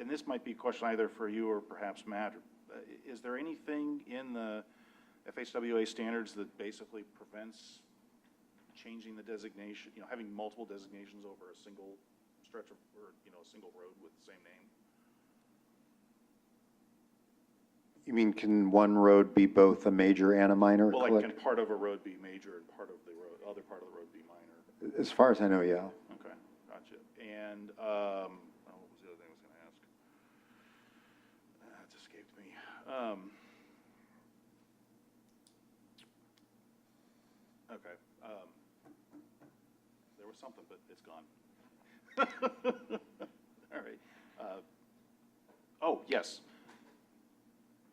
this might be a question either for you or perhaps Matt, is there anything in the FHWA standards that basically prevents changing the designation, having multiple designations over a single stretch of, or a single road with the same name? You mean, can one road be both a major and a minor Well, like, collector? can part of a road be major and part of the other part of the road be minor? As far as I know, yeah. Okay, gotcha. And what was the other thing I was going to ask? It escaped me. Okay. There was something, but it's gone. All All right. Oh, yes.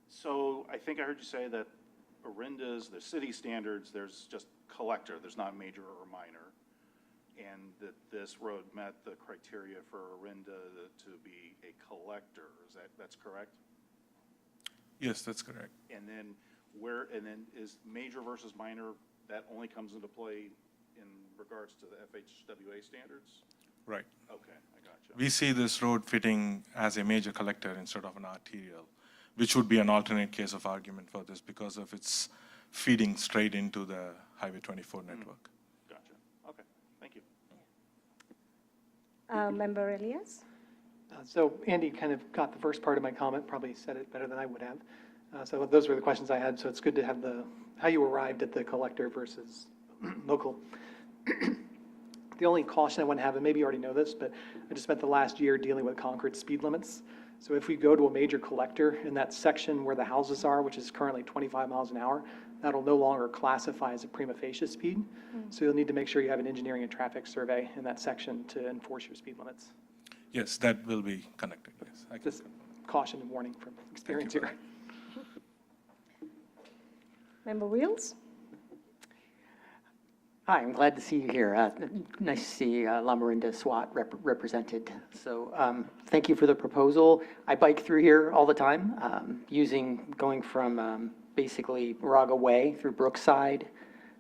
So I think I heard you say that Orinda's, the city standards, there's just collector, there's not major or minor, and that this road met the criteria for Orinda to be a collector. That's correct? Yes, that's correct. And then is major versus minor, that only comes into play in regards to the FHWA standards? Right. Okay, I got you. We see this road fitting as a major collector instead of an arterial, which would be an alternate case of argument for this because of its feeding straight into the Highway 24 network. Gotcha. Okay, thank you. Member Elias? So Andy kind of got the first part of my comment, probably said it better than I would have. So those were the questions I had. So it's good to have how you arrived at the collector versus local. The only caution I want to have, and maybe you already know this, but I just spent the last year dealing with Concord speed limits. So if we go to a major collector in that section where the houses are, which is currently 25 miles an hour, that'll no longer classify as a prima facie speed. So you'll need to make sure you have an engineering and traffic survey in that section to enforce your speed limits. Yes, that will be connected, yes. I can Just caution and warning from experience here. Member Wheels? Hi, I'm glad to see you here. Nice to see La Marinda SWAT represented. So thank you for the proposal. I bike through here all the time, going from basically Moraga Way through Brookside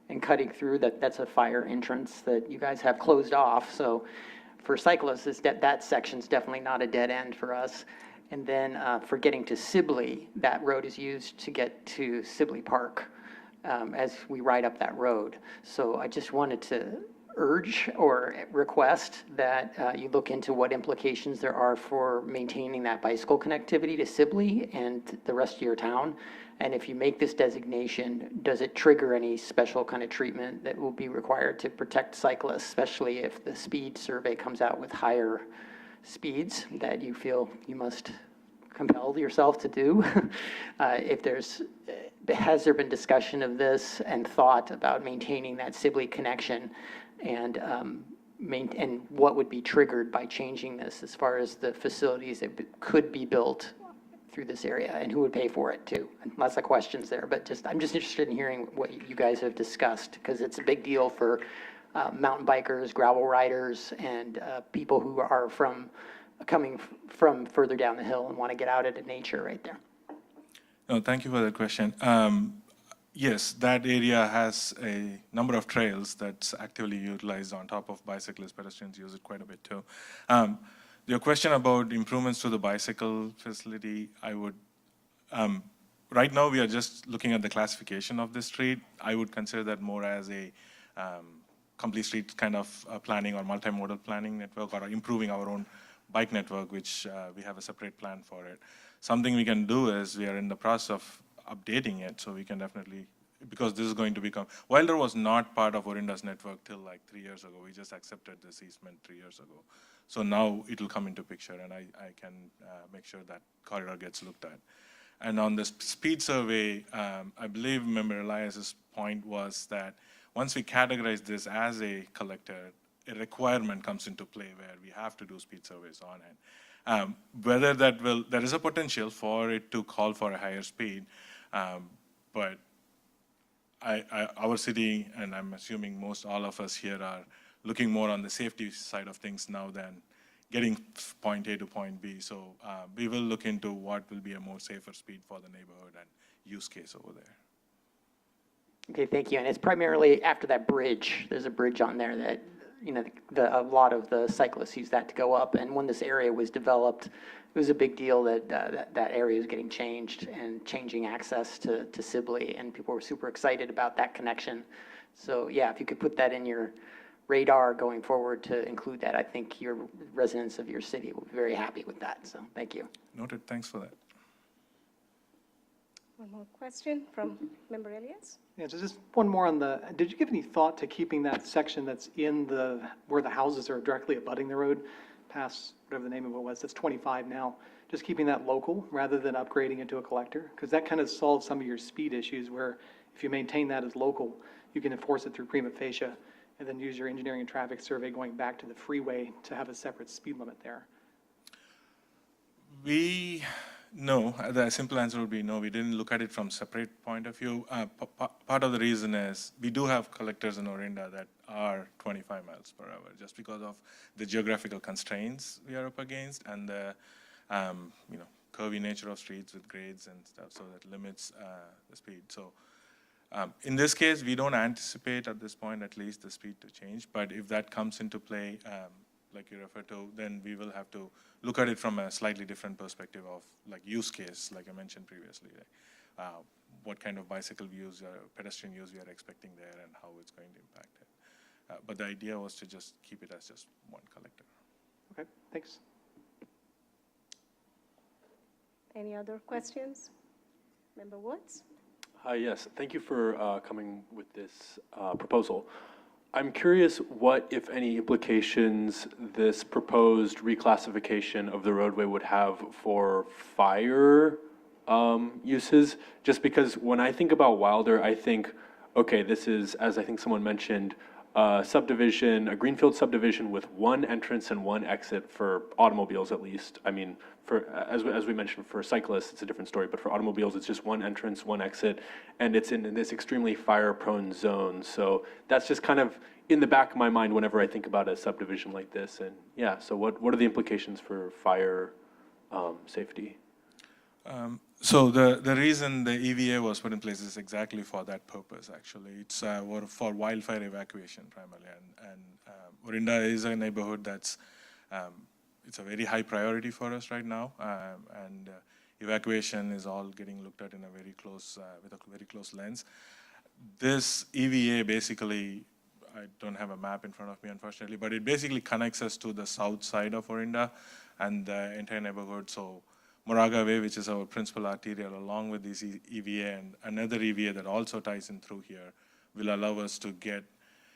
and cutting through. That's a fire entrance that you guys have closed off. So for cyclists, that section's definitely not a dead end for us. And then for getting to Sibley, that road is used to get to Sibley Park as we ride up that road. So I just wanted to urge or request that you look into what implications there are for maintaining that bicycle connectivity to Sibley and the rest of your town. And if you make this designation, does it trigger any special kind of treatment that will be required to protect cyclists, especially if the speed survey comes out with higher speeds that you feel you must compel yourself to do? Has there been discussion of this and thought about maintaining that Sibley connection, and what would be triggered by changing this as far as the facilities that could be built through this area, and who would pay for it too? And lots of questions there, but I'm just interested in hearing what you guys have discussed, because it's a big deal for mountain bikers, gravel riders, and people who are coming from further down the hill and want to get out into nature right there. No, thank you for that question. Yes, that area has a number of trails that's actively utilized on top of bicyclists. Pedestrians use it quite a bit too. Your question about improvements to the bicycle facility, right now we are just looking at the classification of the street. I would consider that more as a complete street kind of planning or multimodal planning network, or improving our own bike network, which we have a separate plan for it. Something we can do is we are in the process of updating it, so we can definitely, because this is going to become, Wilder was not part of Orinda's network till like 3 years ago. We just accepted this easement 3 years ago. So now it will come into picture, and I can make sure that corridor gets looked at. And on the speed survey, I believe Member Elias's point was that once we categorize this as a collector, a requirement comes into play where we have to do speed surveys on it. Whether there is a potential for it to call for a higher speed, but our city, and I'm assuming most all of us here, are looking more on the safety side of things now than getting point A to point B. So we will look into what will be a more safer speed for the neighborhood and use case over there. Okay, thank you. And it's primarily after that bridge. There's a bridge on there that, a lot of the cyclists use that to go up. And when this area was developed, it was a big deal that that area was getting changed and changing access to Sibley, and people were super excited about that connection. So yeah, if you could put that in your radar going forward to include that, I think your residents of your city will be very happy with that. So thank you. Noted. Thanks for that. One more question from Member Elias. Yeah, so just one more on did you give any thought to keeping that section that's where the houses are directly abutting the road, past whatever the name of it was, that's 25 now, just keeping that local rather than upgrading it to a collector? Because that kind of solves some of your speed issues, where if you maintain that as local, you can enforce it through prima facie and then use your engineering and traffic survey going back to the freeway to have a separate speed limit there. No, the simple answer would be no. We didn't look at it from separate point of view. Part of the reason is we do have collectors in Orinda that are 25 miles per hour, just because of the geographical constraints we are up against and the curvy nature of streets with grades and stuff, so that limits the speed. So in this case, we don't anticipate at this point, at least, the speed to change. But if that comes into play, like you referred to, then we will have to look at it from a slightly different perspective of like use case, like I mentioned previously. What kind of bicycle use or pedestrian use we are expecting there and how it's going to impact it. But the idea was to just keep it as just one collector. Okay, thanks. Any other questions? Member Woods? Hi, yes, thank you for coming with this proposal. I'm curious what, if any, implications this proposed reclassification of the roadway would have for fire uses, just because when I think about Wilder, I think, okay, this is, as I think someone mentioned, a subdivision, a greenfield subdivision with one entrance and one exit for automobiles at least. I mean, for as we mentioned, for cyclists, it's a different story, but for automobiles, it's just one entrance, one exit, and it's in this extremely fire-prone zone. So that's just kind of in the back of my mind whenever I think about a subdivision like this. And yeah, so what are the implications for fire safety? So the reason the EVA was put in place is exactly for that purpose, actually. It's for wildfire evacuation primarily. And Orinda is a neighborhood that's, it's a very high priority for us right now. And evacuation is all getting looked at in a very close, with a very close lens. This EVA basically, I don't have a map in front of me, unfortunately, but it basically connects us to the south side of Orinda and the entire neighborhood. So Moraga Way, which is our principal arterial, along with this EVA and another EVA that also ties in through here, will allow us to get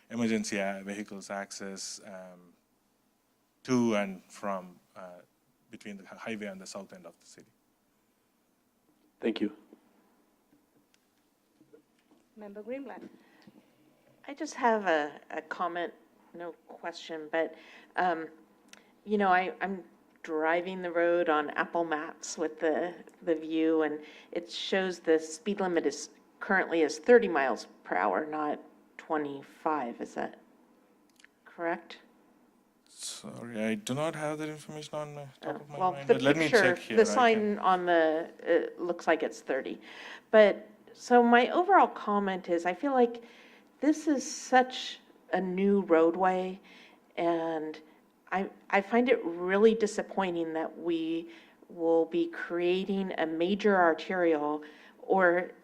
emergency vehicles access to and from between the highway and the south end of the city. Thank you. Member Greenblatt? I just have a comment, no question, but, I'm driving the road on Apple Maps with the view, and it shows the speed limit is currently 30 miles per hour, not 25. Is that correct? Sorry, I do not have that information on the top of my Well, mind, the but let me picture, check here. the sign on it looks like it's 30. But, so my overall comment is, I feel like this is such a new roadway, and I find it really disappointing that we will be creating a major arterial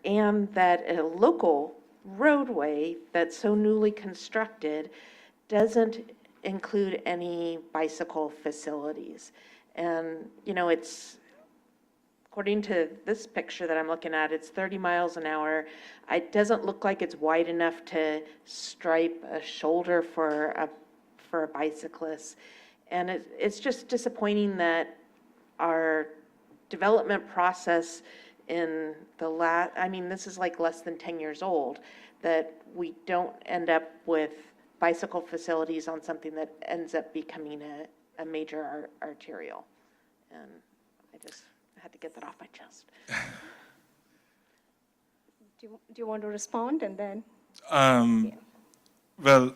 and that a local roadway that's so newly constructed doesn't include any bicycle facilities. And, it's, according to this picture that I'm looking at, it's 30 miles an hour. It doesn't look like it's wide enough to stripe a shoulder for a bicyclist. And it's just disappointing that our development process in this is like less than 10 years old, that we don't end up with bicycle facilities on something that ends up becoming a major arterial. And I just had to get that off my chest. Do you want to respond and then? Well,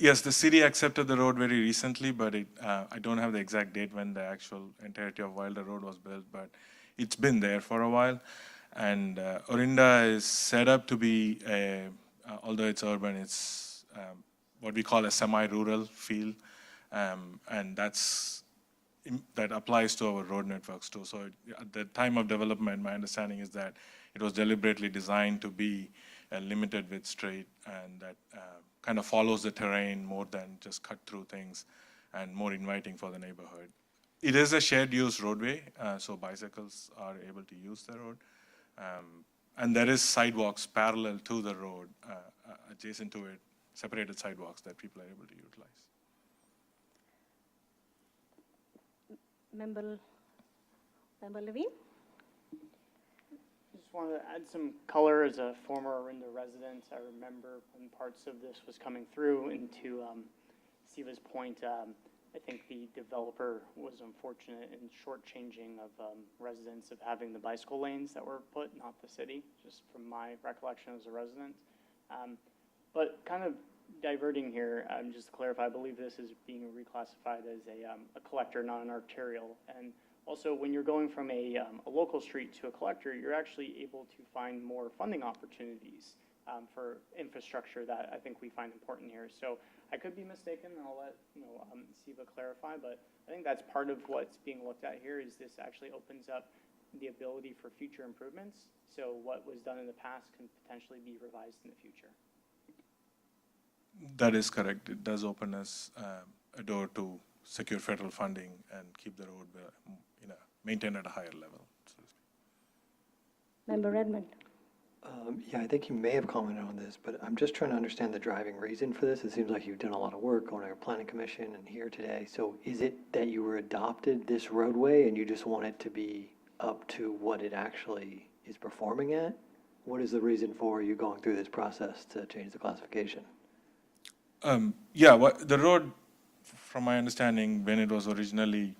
yes, the city accepted the road very recently, but I don't have the exact date when the actual entirety of Wilder Road was built, but it's been there for a while. And Orinda is set up to be, although it's urban, it's what we call a semi-rural feel, and that applies to our road networks too. So at the time of development, my understanding is that it was deliberately designed to be limited width straight, and that kind of follows the terrain more than just cut through things, and more inviting for the neighborhood. It is a shared use roadway, so bicycles are able to use the road. And there is sidewalks parallel to the road, adjacent to it, separated sidewalks that people are able to utilize. Member Levine? Just wanted to add some color as a former Orinda resident. I remember when parts of this was coming through, and to Siva's point, I think the developer was unfortunate in shortchanging of residents of having the bicycle lanes that were put, not the city, just from my recollection as a resident. But kind of diverting here, just to clarify, I believe this is being reclassified as a collector, not an arterial. And also, when you're going from a local street to a collector, you're actually able to find more funding opportunities for infrastructure that I think we find important here. So I could be mistaken, and I'll let Siva clarify, but I think that's part of what's being looked at here is this actually opens up the ability for future improvements. So what was done in the past can potentially be revised in the future. That is correct. It does open us a door to secure federal funding and keep the road maintained at a higher level. So to speak. Member Redmond. Yeah, I think you may have commented on this, but I'm just trying to understand the driving reason for this. It seems like you've done a lot of work on our planning commission and here today. So is it that you were adopted this roadway and you just want it to be up to what it actually is performing at? What is the reason for you going through this process to change the classification? The road, from my understanding, when it was originally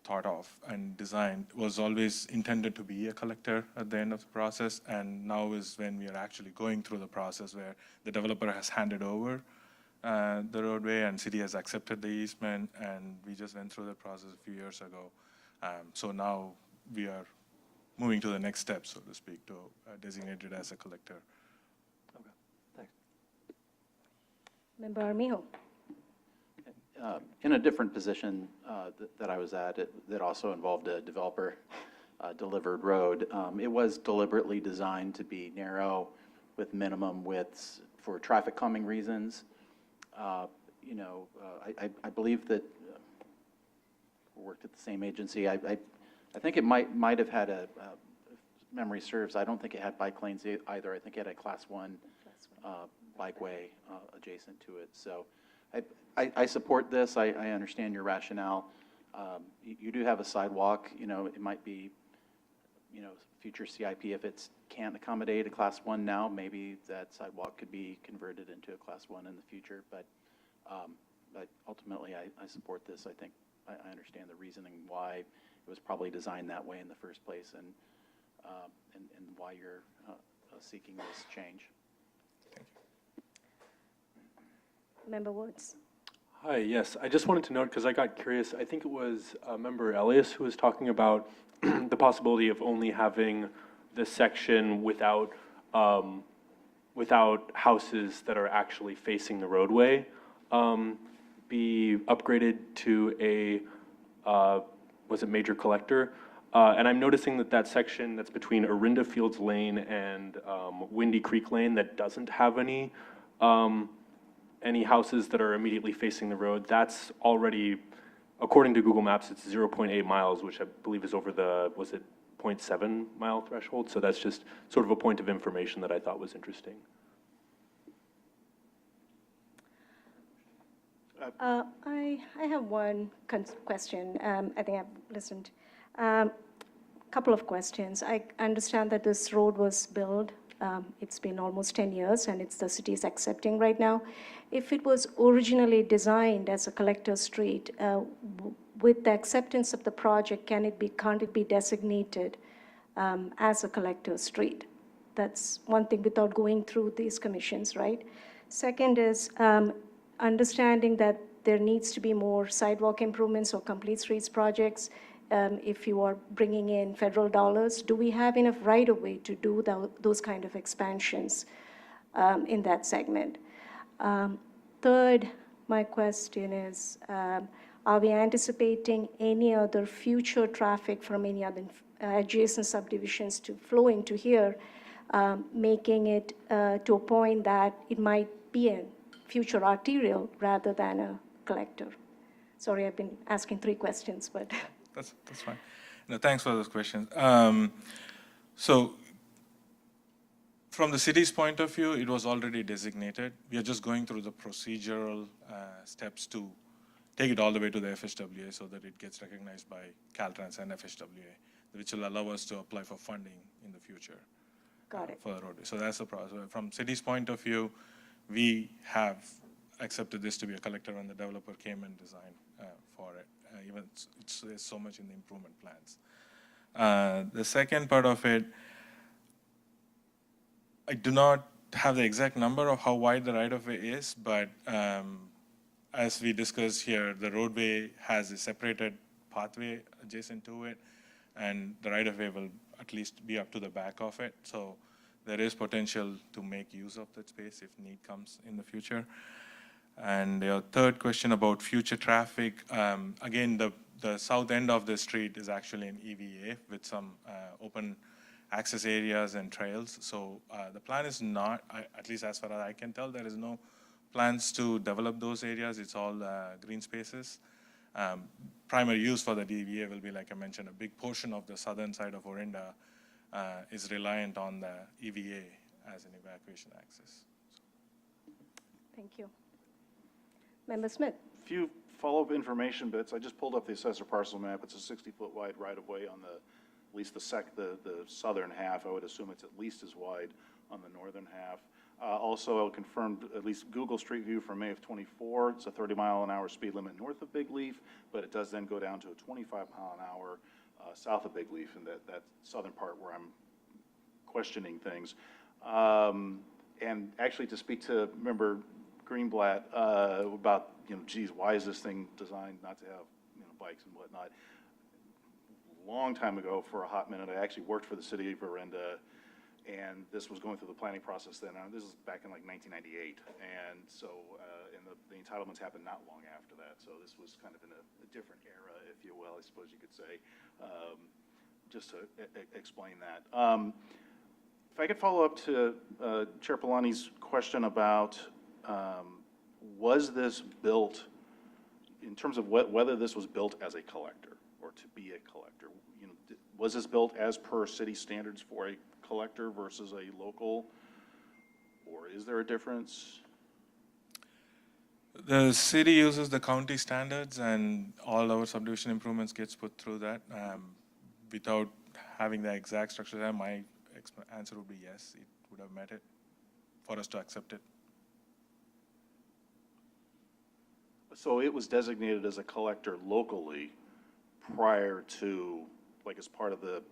thought of and designed, was always intended to be a collector at the end of the process, and now is when we are actually going through the process where the developer has handed over the roadway and city has accepted the easement, and we just went through the process a few years ago. So now we are moving to the next step, so to speak, to designate it as a collector. Okay, thanks. Member Armijo. In a different position that I was at, that also involved a developer-delivered road, it was deliberately designed to be narrow with minimum widths for traffic calming reasons. I believe that we worked at the same agency. I think it might have had if memory serves, I don't think it had bike lanes either. I think it had a Class 1 bikeway adjacent to it. So I support this. I understand your rationale. You do have a sidewalk. It might be, future CIP, if it can't accommodate a Class 1 now, maybe that sidewalk could be converted into a Class 1 in the future. But ultimately, I support this. I think I understand the reasoning why it was probably designed that way in the first place, and why you're seeking this change. Member Woods. Hi, yes. I just wanted to note, because I got curious, I think it was Member Elias who was talking about the possibility of only having the section without houses that are actually facing the roadway be upgraded to a, was it major collector? And I'm noticing that section that's between Orinda Fields Lane and Windy Creek Lane that doesn't have any houses that are immediately facing the road, that's already, according to Google Maps, it's 0.8 miles, which I believe is over the, was it 0.7 mile threshold? So that's just sort of a point of information that I thought was interesting. I have one question. I think I've listened. Couple of questions. I understand that this road was built. It's been almost 10 years, and it's the city's accepting right now. If it was originally designed as a collector street, with the acceptance of the project, can't it be designated as a collector street? That's one thing without going through these commissions, right? Second is understanding that there needs to be more sidewalk improvements or complete streets projects. If you are bringing in federal dollars, do we have enough right-of-way to do those kind of expansions in that segment? Third, my question is, are we anticipating any other future traffic from any other adjacent subdivisions to flow into here, making it to a point that it might be a future arterial rather than a collector? Sorry, I've been asking 3 questions, but... That's fine. No, thanks for those questions. So from the city's point of view, it was already designated. We are just going through the procedural steps to take it all the way to the FHWA so that it gets recognized by Caltrans and FHWA, which will allow us to apply for funding in the future. Got it. For the roadway. So that's the process. From city's point of view, we have accepted this to be a collector when the developer came and designed for it. Even there's so much in the improvement plans. The second part of it, I do not have the exact number of how wide the right-of-way is, but as we discussed here, the roadway has a separated pathway adjacent to it, and the right-of-way will at least be up to the back of it. So there is potential to make use of that space if need comes in the future. And your third question about future traffic, again, the south end of the street is actually an EVA with some open access areas and trails. So the plan is not, at least as far as I can tell, there is no plans to develop those areas. It's all green spaces. Primary use for the EVA will be, like I mentioned, a big portion of the southern side of Orinda is reliant on the EVA as an evacuation access. Thank you. Member Smith. Few follow-up information bits. I just pulled up the assessor parcel map. It's a 60-foot wide right-of-way on the, at least the southern half. I would assume it's at least as wide on the northern half. Also, I confirmed at least Google Street View from May of '24. It's a 30-mile-an-hour speed limit north of Big Leaf, but it does then go down to a 25-mile-an-hour south of Big Leaf, in that southern part where I'm questioning things. And actually, to speak to Member Greenblatt about, geez, why is this thing designed not to have, bikes and whatnot? Long time ago, for a hot minute, I actually worked for the city of Orinda, and this was going through the planning process then. This is back in like 1998, and so and the entitlements happened not long after that. So this was kind of in a different era, if you will, I suppose you could say, just to explain that. If I could follow up to Chair Polani's question about was this built, in terms of whether this was built as a collector or to be a collector, was this built as per city standards for a collector versus a local, or is there a difference? The city uses the county standards, and all our subdivision improvements gets put through that. Without having the exact structure there, my answer would be yes, it would have met it for us to accept it. So it was designated as a collector locally prior to, like, as part of the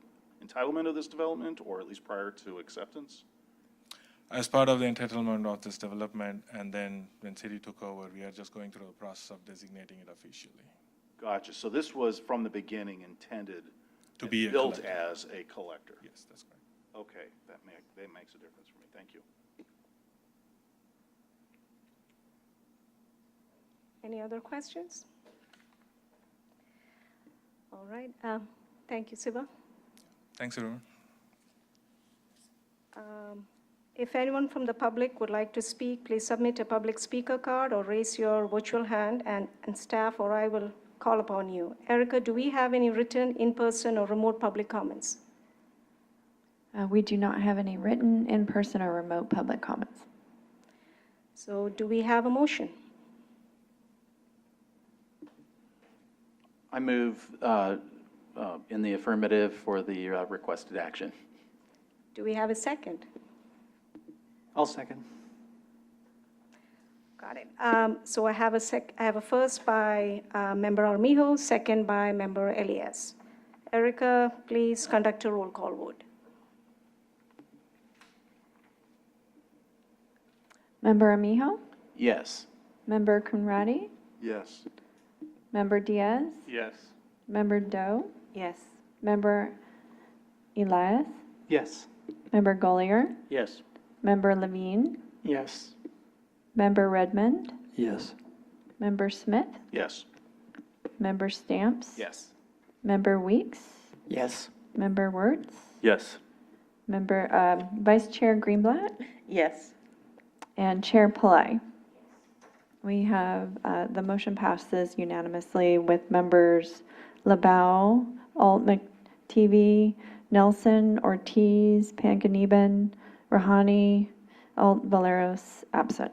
entitlement of this development, or at least prior to acceptance? As part of the entitlement of this development, and then when city took over, we are just going through the process of designating it officially. Gotcha. So this was from the beginning intended To be a built collector. as a collector? Yes, that's correct. Okay, that makes a difference for me. Thank you. Any other questions? All right. Thank you, Siva. Thanks, everyone. If anyone from the public would like to speak, please submit a public speaker card or raise your virtual hand, and staff or I will call upon you. Erica, do we have any written, in-person, or remote public comments? We do not have any written, in-person, or remote public comments. So do we have a motion? I move in the affirmative for the requested action. Do we have a second? I'll second. Got it. So I have a first by Member Armijo, second by Member Elias. Erica, please conduct a roll call vote. Member Amijo? Yes. Member Conradi? Yes. Member Diaz? Yes. Member Doe? Yes. Member Elias? Yes. Member Golier? Yes. Member Levine? Yes. Member Redmond? Yes. Member Smith? Yes. Member Stamps? Yes. Member Weeks? Yes. Member Wertz? Yes. Member, Vice Chair Greenblatt? Yes. And Chair Pillai. We have, the motion passes unanimously with members LaBelle, Alt McTV, Nelson, Ortiz, Panganiban, Rahani, Alt Valeros absent.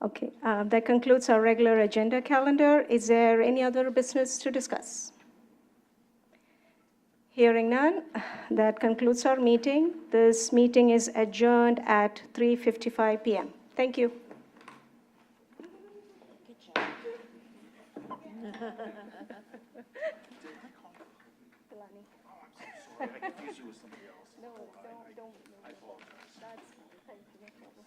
Okay, that concludes our regular agenda calendar. Is there any other business to discuss? Hearing none, that concludes our meeting. This meeting is adjourned at 3:55 p.m. Thank you. I confused you with somebody else. No, don't. I apologize. That's fine. Thank you. No problem.